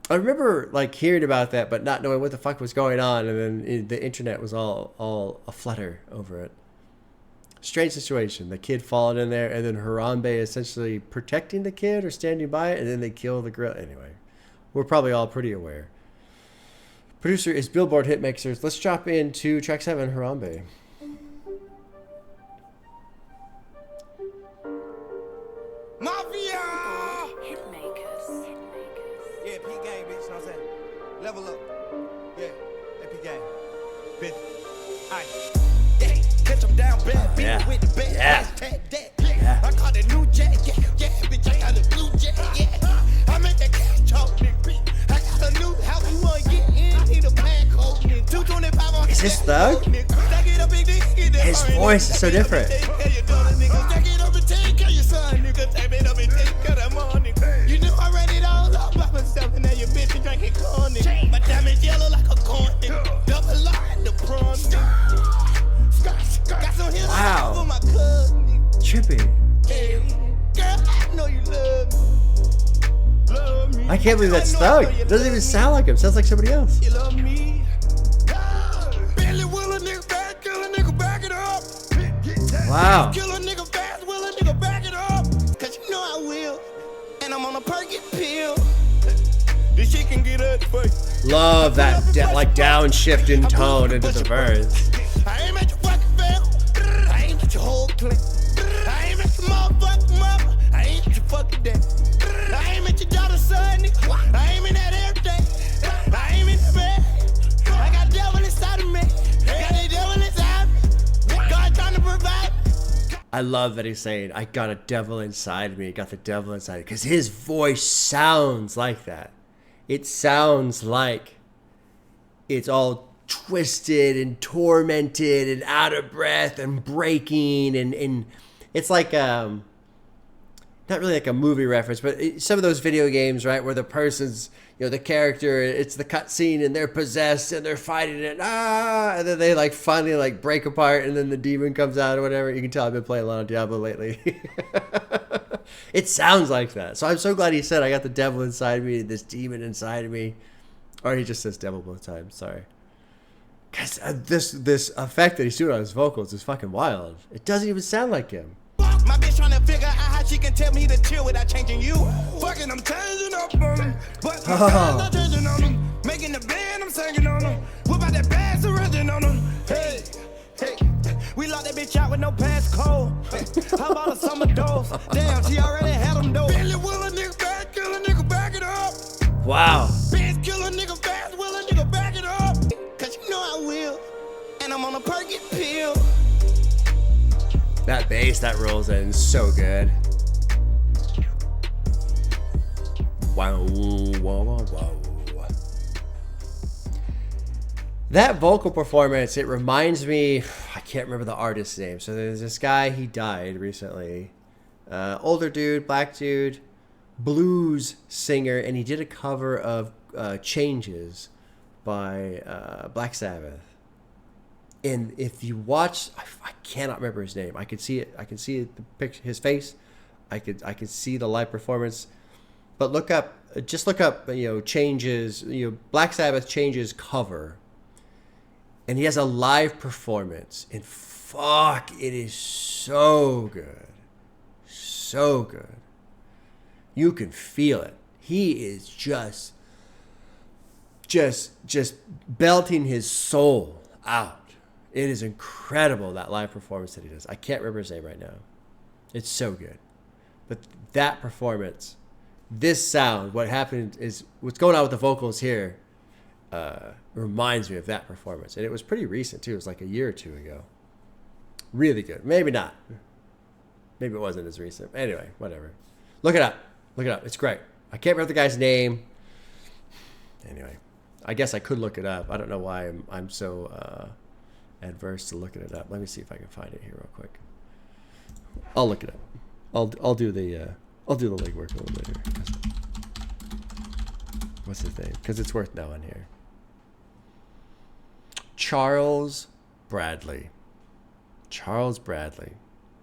I remember like hearing about that, but not knowing what the fuck was going on. And then the internet was all aflutter over it. Strange situation. The kid falling in there, and then Harambe essentially protecting the kid or standing by it, and then they kill the gorilla. Anyway. We're probably all pretty aware. Producer is Billboard Hitmixers. Let's drop into track 7, Harambe. Mafia! Hitmakers. Yeah, P gang, bitch, you know what I'm saying? Level up. Yeah, that P gang. Bitch. Aight. Yeah, catch them down bad. Yeah. With the bad. Yeah. Yeah. I caught a new jet. Yeah, bitch, I got a blue jet. Yeah. I make that cash talk, nigga. I got a new house, you wanna get in, need a pack hold, nigga. 225 on. Is this Thug? His voice is so different. You know I ran it all up by myself, and now your bitch is drinking corn, nigga. My diamond yellow like a corn, nigga. Double line the prawn, nigga. Got some hill over my cousin, nigga. Trippy. Hey, girl, I know you love me. I can't believe that's Thug. It doesn't even sound like him. It sounds like somebody else. You love me. Billy will a nigga back, kill a nigga back it up. Wow. Kill a nigga fast, will a nigga back it up. Cause you know I will. And I'm on a perky pill. This shit can get up first. Love that like downshift in tone into the verse. I ain't at your fucking fam. I ain't at your whole clique. I ain't at your motherfucking mother. I ain't at your fucking dad. I ain't at your daughter's son, nigga. I ain't in that every day. I ain't in the bed. I got devil inside of me. Got the devil inside me. God trying to provide. I love that he's saying, I got a devil inside me. Got the devil inside me. Because his voice sounds like that. It sounds like it's all twisted and tormented and out of breath and breaking. And it's like, not really like a movie reference, but some of those video games, right, where the person's, the character, it's the cutscene and they're possessed and they're fighting it, and then they like finally like break apart and then the demon comes out or whatever. You can tell I've been playing a lot of Diablo lately. It sounds like that. So I'm so glad he said I got the devil inside me, this demon inside of me. Or he just says devil both times, sorry. Because this effect that he's doing on his vocals is fucking wild. It doesn't even sound like him. My bitch tryna figure out how she can tell me to chill without changing you. Fucking, I'm changing up on them. But my friends are changing on them. Making the band, I'm singing on them. What about that bass surrendering on them? Hey, hey. We locked that bitch out with no passcode. How about a summer dose? Damn, she already had them though. Bentley will a nigga back, kill a nigga, back it up. Wow. Benz kill a nigga fast, will a nigga back it up. Cause you know I will. And I'm on a perky pill. That bass that rolls in is so good. Wow, wow, wow, wow. That vocal performance, it reminds me, I can't remember the artist's name. So there's this guy, he died recently. Older dude, black dude, blues singer, and he did a cover of Changes by Black Sabbath. And if you watch, I cannot remember his name. I could see it. I can see the picture, his face. I could see the live performance. But look up, Changes, Black Sabbath Changes cover. And he has a live performance. And fuck, it is so good. So good. You can feel it. He is just belting his soul out. It is incredible, that live performance that he does. I can't remember his name right now. It's so good. But that performance, this sound, what happened is, what's going on with the vocals here reminds me of that performance. And it was pretty recent, too. It was like a year or two ago. Really good. Maybe not. Maybe it wasn't as recent. Anyway, whatever. Look it up. Look it up. It's great. I can't remember the guy's name. Anyway, I guess I could look it up. I don't know why I'm so adverse to looking it up. Let me see if I can find it here real quick. I'll look it up. I'll do the legwork a little later. What's his name? Because it's worth knowing here. Charles Bradley.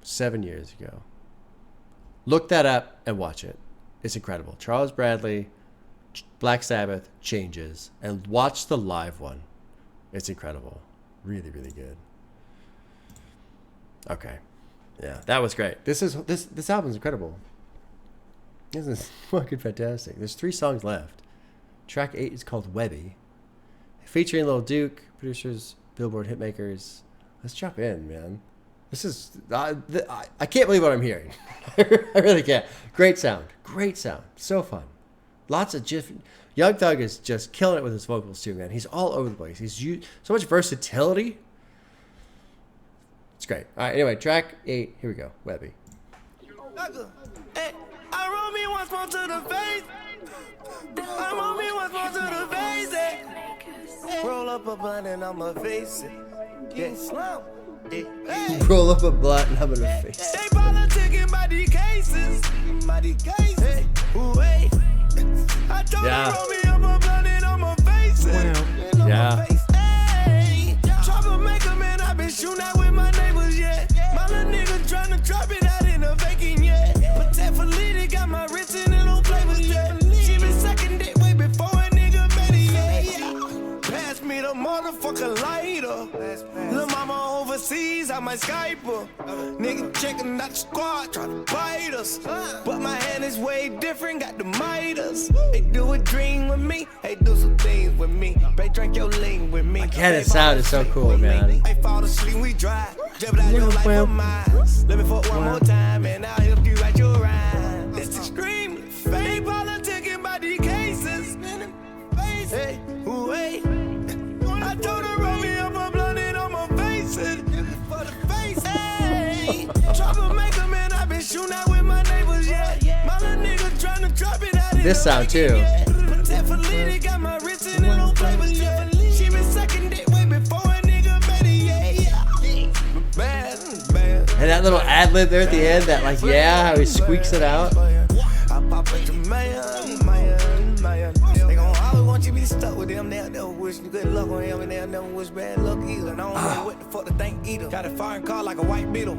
7 years ago. Look that up and watch it. It's incredible. Charles Bradley, Black Sabbath, Changes, and watch the live one. It's incredible. Really, really good. Okay. Yeah, that was great. This album's incredible. This is fucking fantastic. There's 3 songs left. Track 8 is called Webbie. Featuring Lil Duke, producers, Billboard hitmakers. Let's jump in, man. This is... I can't believe what I'm hearing. I really can't. Great sound. Great sound. So fun. Lots of... Young Thug is just killing it with his vocals, too, man. He's all over the place. He's used so much versatility. It's great. All right, anyway, track 8. Here we go. Webbie. Hey, I roll me once more to the face. I roll me once more to the face. Roll up a blunt and I'ma face it. Yeah, slam. Hey. Roll up a blunt and I'm gonna face it. They politicking by these cases. By these cases. Hey, wait. I told her roll me up a blunt and I'ma face it. Yeah. Hey, troublemaker, man, I been shooting out with my neighbors, yeah. My little nigga tryna drop it out in the vacant, yeah. But that Felita got my wrist in it on flavors, yeah. She been sucking dick way before a nigga made it, yeah. Pass me the motherfucking lighter. Lil' mama overseas, I might Skype her. Nigga checking out the squad, tryna bite us. But my hand is way different, got the Midas. They do a dream with me, they do some things with me. They drink your lean with me. Again, it sounded so cool, man. They fall asleep, we drive. Jeopardy your life for mine. Let me fuck one more time, and I'll help you write your rhyme. It's extremely fake. Politicking by these cases. Hey, wait. I told her roll me up a blunt and I'ma face it. For the face. Hey, troublemaker, man, I been shooting out with my neighbors, yeah. My little nigga tryna drop it out. This sound too. But that Felita got my wrist in it on flavors, yeah. She been sucking dick way before a nigga made it, yeah. Bad. And that little ad lib there at the end, that like, yeah, how he squeaks it out. I pop into man. They gon' always want you to be stuck with them. They'll never wish you good luck on him, and they'll never wish bad luck either. And I don't know what the fuck to think either. Got a foreign car like a white beetle,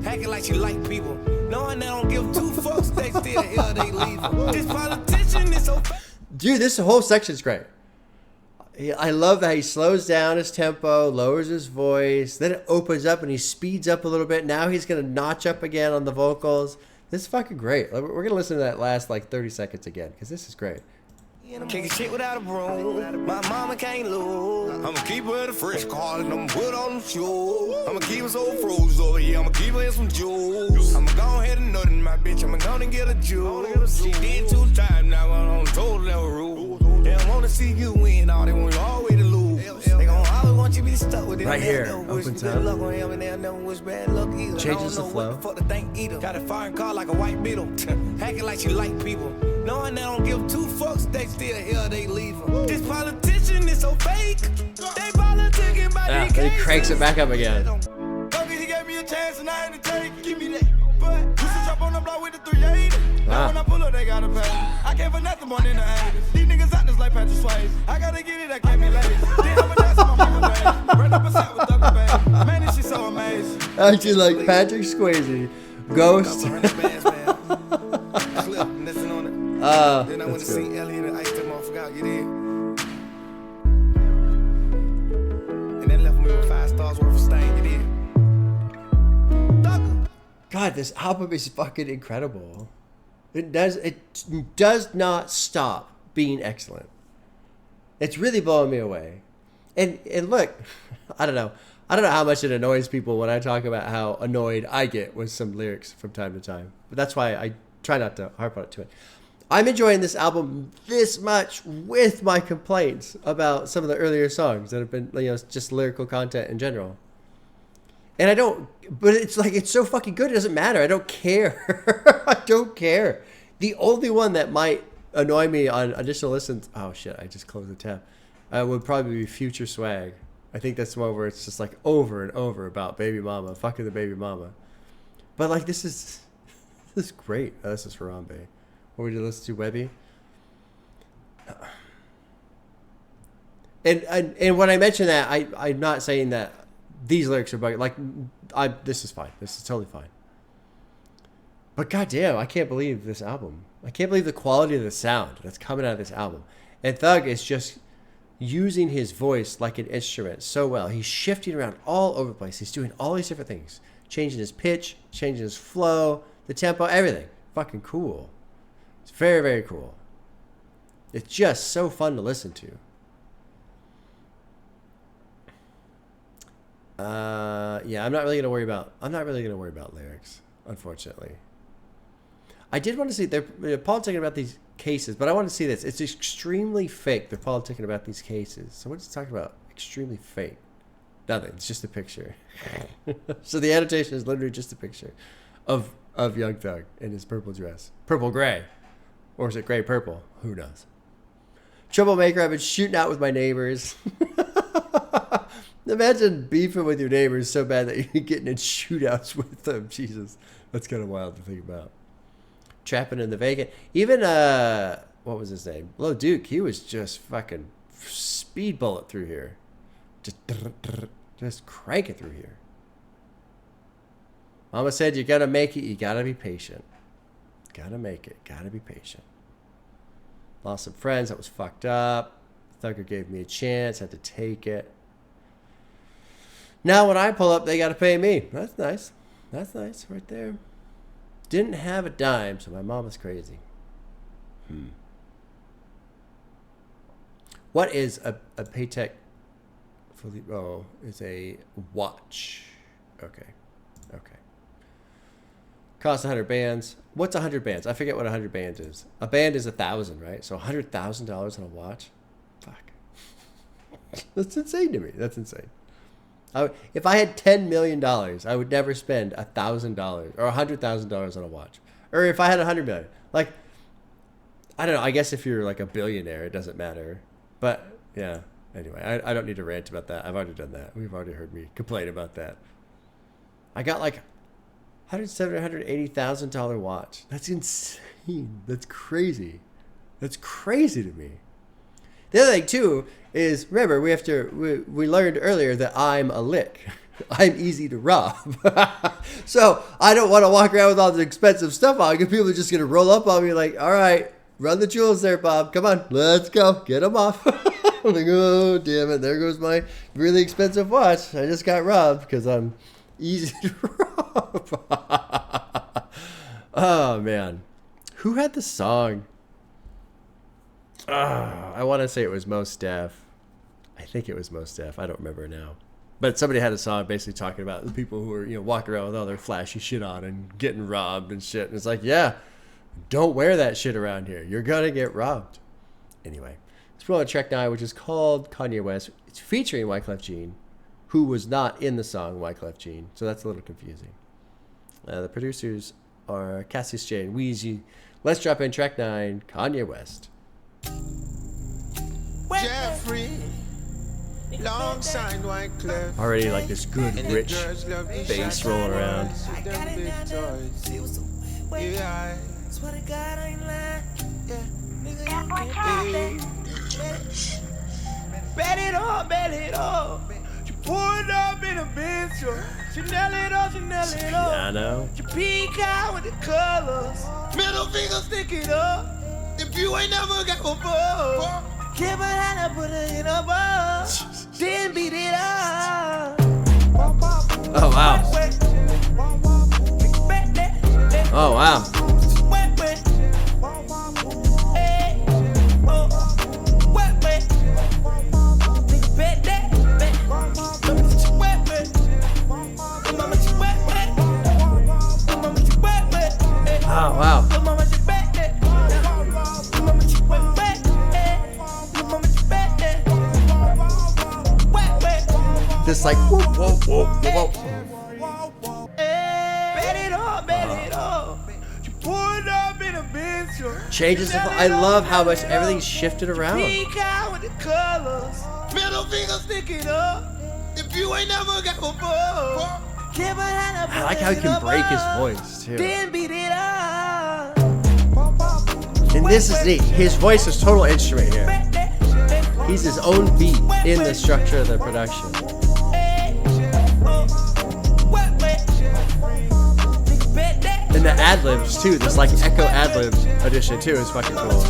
hacking like she like people. Knowing they don't give two fucks, they still here, they leave. This politician is so fake. Dude, this whole section's great. I love that he slows down his tempo, lowers his voice, then it opens up and he speeds up a little bit. Now he's going to notch up again on the vocals. This is fucking great. We're going to listen to that last like 30 seconds again because this is great. Kicking shit without a broom. My mama can't lose. I'ma keep her in a fresh car and I'ma put on them shoes. I'ma keep her so froze over here. I'ma keep her in some juice. I'ma go ahead and nut in my bitch. I'ma go and get a juice. She did 2 times now. I'm on total level rule. They don't wanna see you win. All they want you always to lose. They gon' always want you to be stuck with them. Right here, opens up. Luck on him and they'll never wish bad luck either. Changes the flow. What the fuck to think either. Got a foreign car like a white beetle. Hacking like she like people. Knowing they don't give 2 fucks, they still here, they leave them. This politician is so fake. They politicking by and he cranks it back up again. He gave me a chance and I ain't to take. Give me that. But you should jump on the block with the 380. Now when I pull up, they gotta pay. I came for nothing more than the 80s. These niggas out just like Patrick Swayze. I gotta get it, I can't be lazy. Then I'ma dance on my mama days. Run up a set with Double Bass. Man, this shit so amazing. Actually, like Patrick Swayze, Ghost. Then I went to see Elliot and iced that motherfucker out, you did. And that left me with 5 stars worth of stain, you did. God, this album is fucking incredible. It does not stop being excellent. It's really blowing me away. And look, I don't know how much it annoys people when I talk about how annoyed I get with some lyrics from time to time. But that's why I try not to harp on it too much. I'm enjoying this album this much with my complaints about some of the earlier songs that have been, just lyrical content in general. And I don't, but it's like, it's so fucking good. It doesn't matter. I don't care. I don't care. The only one that might annoy me on additional listens, oh shit, I just closed the tab, would probably be Future Swag. I think that's the one where it's just like over and over about baby mama, fucking the baby mama. But like, this is great. Oh, this is Harambe. What would you listen to, Webbie? And when I mention that, I'm not saying that these lyrics are bugging. Like, this is fine. This is totally fine. But goddamn, I can't believe this album. I can't believe the quality of the sound that's coming out of this album. And Thug is just using his voice like an instrument so well. He's shifting around all over the place. He's doing all these different things. Changing his pitch, changing his flow, the tempo, everything. Fucking cool. It's very, very cool. It's just so fun to listen to. Yeah, I'm not really gonna worry about lyrics, unfortunately. I did want to see they're politicking about these cases, but I want to see this. It's extremely fake. They're politicking about these cases. So what is it talking about? Extremely fake. Nothing. It's just a picture. So the annotation is literally just a picture of Young Thug in his purple dress, purple gray. Or is it gray purple? Who knows? Troublemaker, I've been shooting out with my neighbors. Imagine beefing with your neighbors so bad that you're getting in shootouts with them. Jesus, that's kind of wild to think about. Trapping in the vacant. Even, what was his name? Lil Duke, he was just fucking speed bullet through here. Just crank it through here. Mama said you gotta make it, you gotta be patient. Gotta make it. Gotta be patient. Lost some friends. That was fucked up. Thugger gave me a chance. Had to take it. Now when I pull up, they gotta pay me. That's nice. That's nice right there. Didn't have a dime, so my mama's crazy. What is a Paytech? Oh, it's a watch. Okay. Cost 100 bands. What's 100 bands? I forget what 100 bands is. A band is 1,000, right? So $100,000 on a watch? Fuck. That's insane to me. That's insane. If I had $10 million, I would never spend $1,000 or $100,000 on a watch. Or if I had $100 million. Like, I don't know. I guess if you're like a billionaire, it doesn't matter. But, yeah. Anyway, I don't need to rant about that. I've already done that. We've already heard me complain about that. I got like $180,000 watch. That's insane. That's crazy. That's crazy to me. The other thing too is, remember, we learned earlier that I'm a lick. I'm easy to rob. So I don't want to walk around with all the expensive stuff on, because people are just going to roll up on me like, all right, run the jewels there, Bob. Come on, let's go. Get them off. I'm like, oh, damn it. There goes my really expensive watch. I just got robbed because I'm easy to rob. Oh, man. Who had the song? I want to say it was Mos Def. I think it was Mos Def. I don't remember now. But somebody had a song basically talking about the people who are, walking around with all their flashy shit on and getting robbed and shit. And it's like, yeah, don't wear that shit around here. You're going to get robbed. Anyway, let's put on track 9, which is called Kanye West. It's featuring Wyclef Jean, who was not in the song Wyclef Jean. So that's a little confusing. The producers are Cassius J and Weezy. Let's drop in track 9, Kanye West. Jeffery, alongside Wyclef. Already like this good, rich bass rolling around. Yeah. Swear to God, I ain't lying. Yeah, nigga, bet it all, bet it all. She poured up in a bitch. She nail it all, she nail it all. Piano. She peek out with the colors. Middle finger, stick it up. If you ain't never got one ball, give her hand and put her in a ball. Then beat it up. Oh, wow. Oh, wow. Oh, wow. Just like whoop, whoop, whoop, whoop. Changes the, I love how much everything's shifted around. Middle finger, stick it up. If you ain't never got one ball, I like how he can break his voice too. then beat it up. And this is neat. His voice is total instrument here. He's his own beat in the structure of the production. And the ad-libs too, this like echo ad-lib edition too is fucking cool.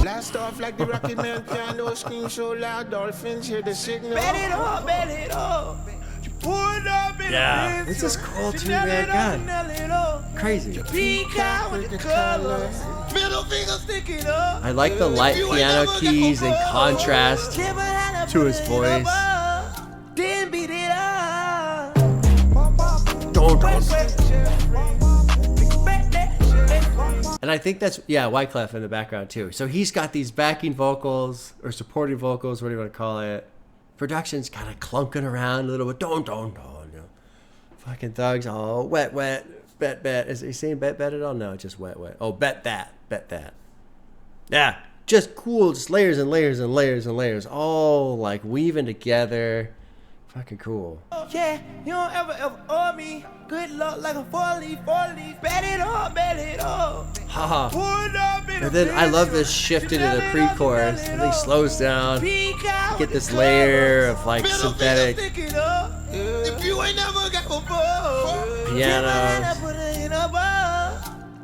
Blast off like the Rocket Man piano, scream so loud, dolphins hear the signal. Bet it all, bet it all. You poured up in Yeah, a this is cool too, man. God, crazy. Peek out with the colors. Middle finger, stick it up. I like the light piano keys in contrast to his voice. Then beat it up. Don't. And I think that's, yeah, Wyclef in the background too. So he's got these backing vocals or supporting vocals, what do you want to call it? Production's kind of clunking around a little bit. Don't. You know. Fucking thugs. Oh, wet. Bet. Is he saying bet at all? No, just wet. Oh, bet that. Yeah, just cool. Just layers and layers and layers and layers. All like weaving together. Fucking cool. Yeah, you don't ever owe me. Good luck like a four-leaf. Bet it all. Haha. And then I love this shift into the pre-chorus. Everything slows down. You get this layer of like synthetic If you ain't never got one ball, pianos.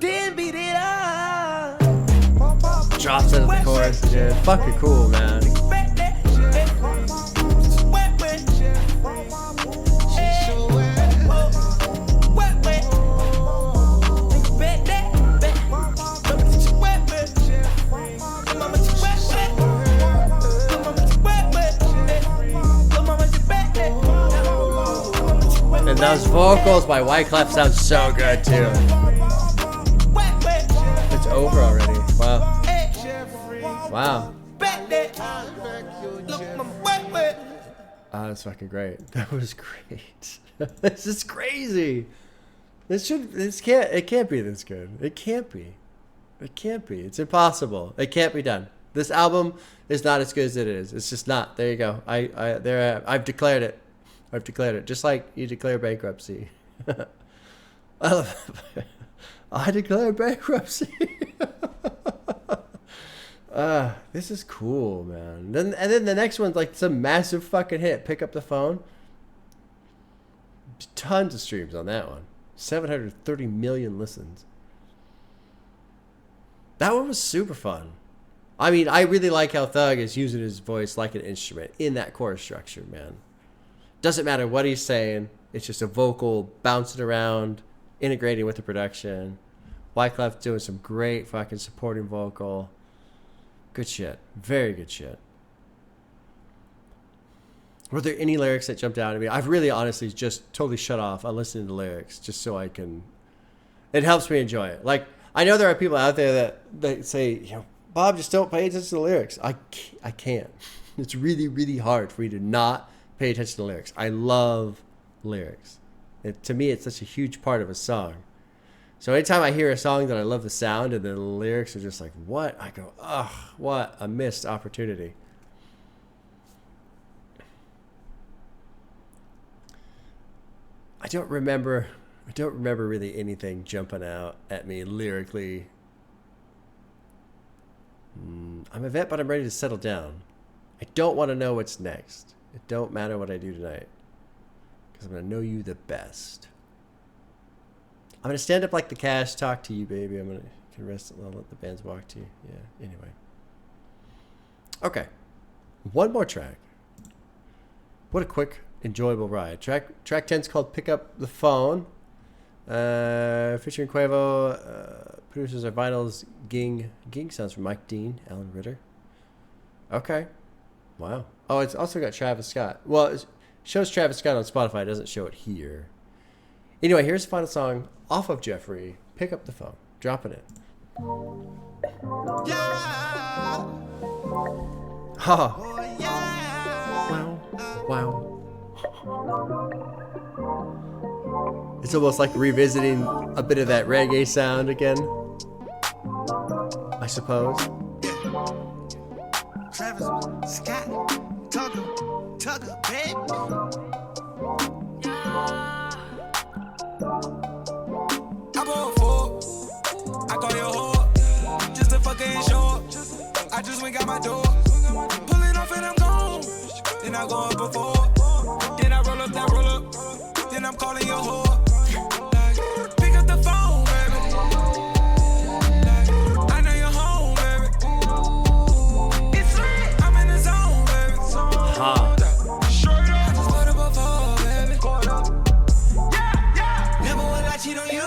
then beat it up. Drops into the chorus. Dude, fucking cool, man. And those vocals by Wyclef sound so good too. It's over already. Wow. Oh, that's fucking great. That was great. This is crazy. It can't be this good. It can't be. It's impossible. It can't be done. This album is not as good as it is. It's just not. There you go. I've declared it. I've declared it. Just like you declare bankruptcy. I declare bankruptcy. This is cool, man. And then the next one's like some massive fucking hit. Pick up the phone. Tons of streams on that one. 730 million listens. That one was super fun. I mean, I really like how Thug is using his voice like an instrument in that chorus structure, man. Doesn't matter what he's saying. It's just a vocal bouncing around, integrating with the production. Wyclef doing some great fucking supporting vocal. Good shit. Very good shit. Were there any lyrics that jumped out at me? I've really honestly just totally shut off on listening to lyrics just so I can... It helps me enjoy it. Like, I know there are people out there that say, you know, Bob, just don't pay attention to the lyrics. I can't. It's really, really hard for me to not pay attention to lyrics. I love lyrics. To me, it's such a huge part of a song. So anytime I hear a song that I love the sound and the lyrics are just like, what? I go, ugh, what a missed opportunity. I don't remember really anything jumping out at me lyrically. I'm a vet, but I'm ready to settle down. I don't want to know what's next. It don't matter what I do tonight, because I'm going to know you the best. I'm going to stand up like the Cash, talk to you, baby. I'm going to can rest and let the bands walk to you. Yeah, anyway. Okay. One more track. What a quick, enjoyable ride. Track 10's called Pick Up the Phone. Featuring Quavo. Producers are Vinyl's Ging. Ging sounds from Mike Dean, Alan Ritter. Okay. Wow. Oh, it's also got Travis Scott. Well, it shows Travis Scott on Spotify. It doesn't show it here. Anyway, here's the final song off of Jeffery. Pick Up the Phone. Dropping it. Yeah. Ha. Oh, yeah. Wow. It's almost like revisiting a bit of that reggae sound again, I suppose. Travis Scott, Tugger, baby. I bought four. I call your whore. Just a fucking show. I just went got my door. Pull it off and I'm gone. Then I go up before. Then I roll up. Then I'm calling your whore. Pick up the phone, baby. I know you're home, baby. It's lit. I'm in the zone, baby. Ha. I just put up a phone, baby. Yeah. Never will I cheat on you.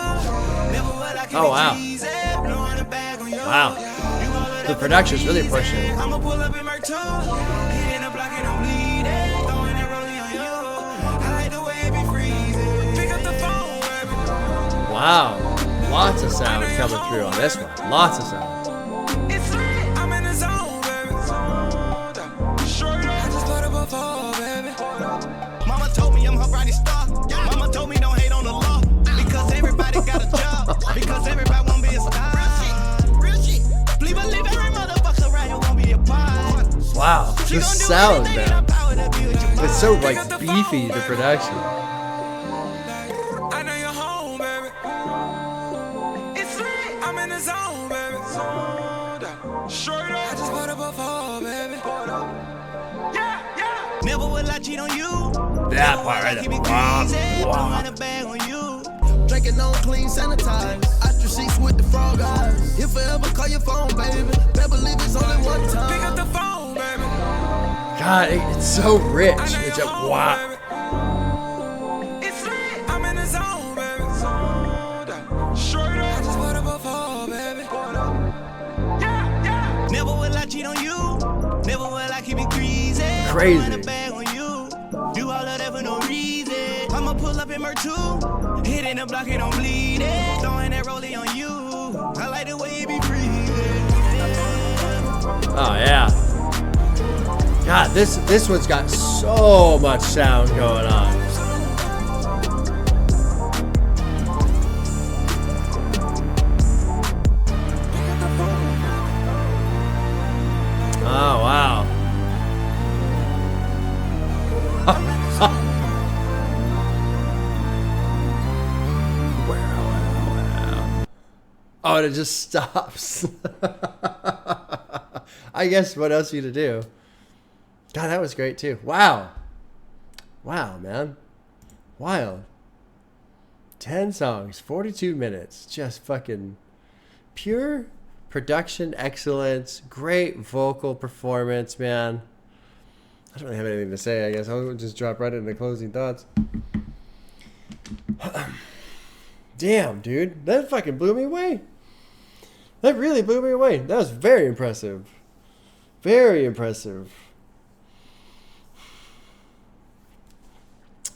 Never will I keep Oh, wow. it easy. Blowing a bag on you. Wow. The production's really pushing. I'ma pull up in my toe. Hitting the block and I'm bleeding. Throwing that rolling on you. I like the way it be freezing. Pick up the phone, baby. Wow. Lots of sound coming through on this one. Lots of sound. It's lit. I'm in the zone, baby. I just put up a phone, baby. Mama told me I'm her brightest star. Mama told me don't hate on the law. Because everybody got a job. Because everybody won't be a star. Real shit. Believe every motherfucker right here won't be a part. Wow. The sound, man. It's so like beefy, the production. I know you're home, baby. It's lit. I'm in the zone, baby. I just put up a phone, baby. Yeah. Never will I cheat on you. That part right there. Wow. Wow. Bag on you. Drinking on clean sanitize. After sheets with the frog eyes. If I ever call your phone, baby. Better believe it's only one time. Pick up the phone, baby. God, it's so rich. It's a wow. It's lit. I'm in the zone, baby. I just put up a phone, baby. Yeah. Never will I cheat on you. Never will I keep it greasy. Crazy. Throwing a bag on you. Do all of that for no reason. I'ma pull up in my two. Hitting the block and I'm bleeding. Throwing that rollie on you. I like the way you be breathing. Oh yeah. God, this one's got so much sound going on. Oh, and it just stops. I guess what else are you to do? God, that was great too. Wow. Wow, man. Wild. 10 songs, 42 minutes. Just fucking pure production excellence. Great vocal performance, man. I don't really have anything to say, I guess. I'll just drop right into closing thoughts. Damn, dude. That fucking blew me away. That really blew me away. That was very impressive. Very impressive.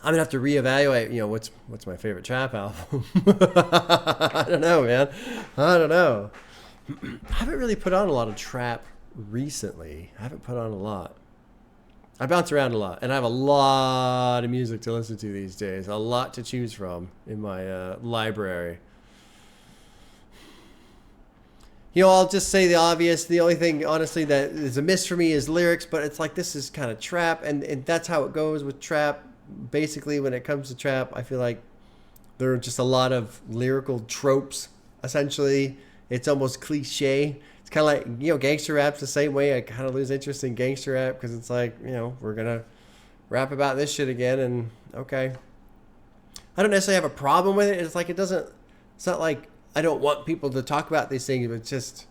I'm gonna have to reevaluate. You know, what's my favorite trap album? I don't know, man. I don't know. I haven't really put on a lot of trap recently. I haven't put on a lot. I bounce around a lot, and I have a lot of music to listen to these days. A lot to choose from in my library. You know, I'll just say the obvious. The only thing, honestly, that is a miss for me is lyrics, but it's like this is kind of trap, and that's how it goes with trap. Basically, when it comes to trap, I feel like there are just a lot of lyrical tropes, essentially. It's almost cliche. It's kind of like, you know, gangster rap's the same way. I kind of lose interest in gangster rap because it's like, you know, we're going to rap about this shit again, and okay. I don't necessarily have a problem with it. It's like it's not like I don't want people to talk about these things, but it's just,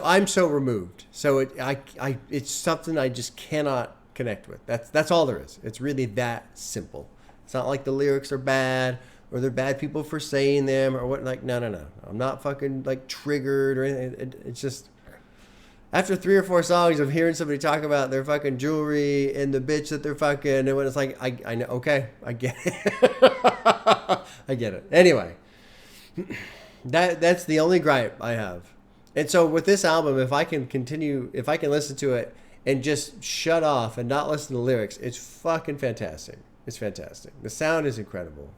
I'm so removed. So it's something I just cannot connect with. That's all there is. It's really that simple. It's not like the lyrics are bad or they're bad people for saying them or what. Like, no. I'm not fucking like triggered or anything. It's just after 3 or 4 songs of hearing somebody talk about their fucking jewelry and the bitch that they're fucking, and when it's like, I know, okay, I get it. I get it. Anyway, that's the only gripe I have. And so with this album, if I can listen to it and just shut off and not listen to the lyrics, it's fucking fantastic. It's fantastic. The sound is incredible.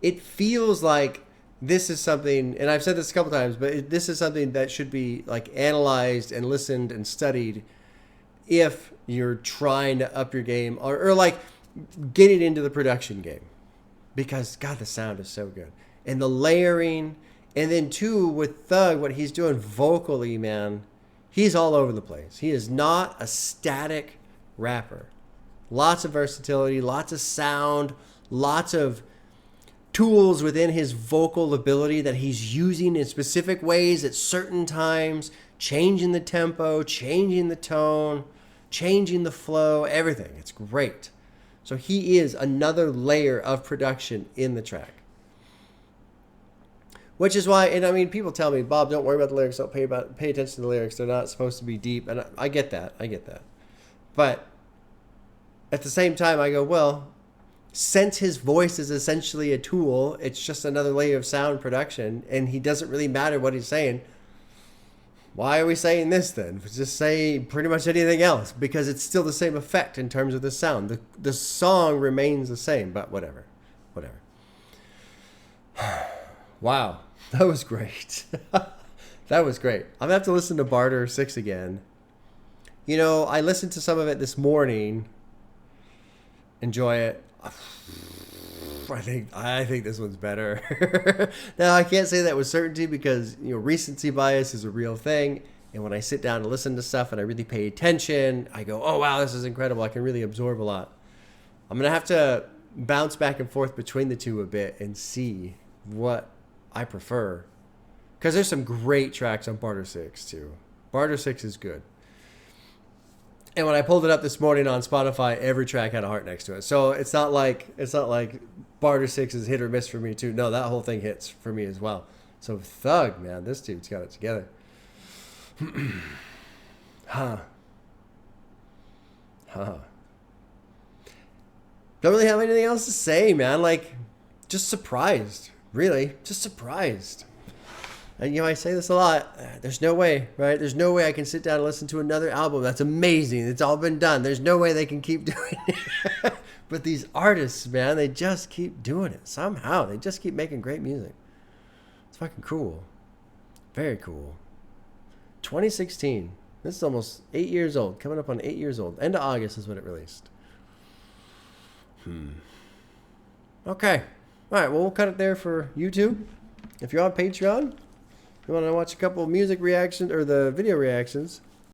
It feels like this is something, and I've said this a couple times, but this is something that should be like analyzed and listened and studied if you're trying to up your game or like getting into the production game. Because, God, the sound is so good. And the layering, and then too, with Thug, what he's doing vocally, man, he's all over the place. He is not a static rapper. Lots of versatility, lots of sound, lots of tools within his vocal ability that he's using in specific ways at certain times, changing the tempo, changing the tone, changing the flow, everything. It's great. So he is another layer of production in the track. Which is why, and I mean, people tell me, Bob, don't worry about the lyrics, don't pay attention to the lyrics. They're not supposed to be deep. And I get that. But at the same time, I go, well, since his voice is essentially a tool, it's just another layer of sound production, and he doesn't really matter what he's saying. Why are we saying this then? Just say pretty much anything else, because it's still the same effect in terms of the sound. The song remains the same, but whatever. Wow, that was great. That was great. I'm going to have to listen to Barter 6 again. You know, I listened to some of it this morning. Enjoy it. I think this one's better. Now, I can't say that with certainty because, you know, recency bias is a real thing. And when I sit down to listen to stuff and I really pay attention, I go, oh, wow, this is incredible. I can really absorb a lot. I'm going to have to bounce back and forth between the two a bit and see what I prefer. Because there's some great tracks on Barter 6, too. Barter 6 is good. And when I pulled it up this morning on Spotify, every track had a heart next to it. So it's not like Barter 6 is hit or miss for me too. No, that whole thing hits for me as well. So Thug, man, this dude's got it together. Don't really have anything else to say, man. Like, just surprised. Really, just surprised. And, you know, I say this a lot. There's no way, right? There's no way I can sit down and listen to another album. That's amazing. It's all been done. There's no way they can keep doing it. But these artists, man, they just keep doing it. Somehow. They just keep making great music. It's fucking cool. Very cool. 2016. This is almost 8 years old. Coming up on 8 years old. End of August is when it released. Okay. All right, well, we'll cut it there for YouTube. If you're on Patreon, you want to watch a couple of music reactions or the video reactions,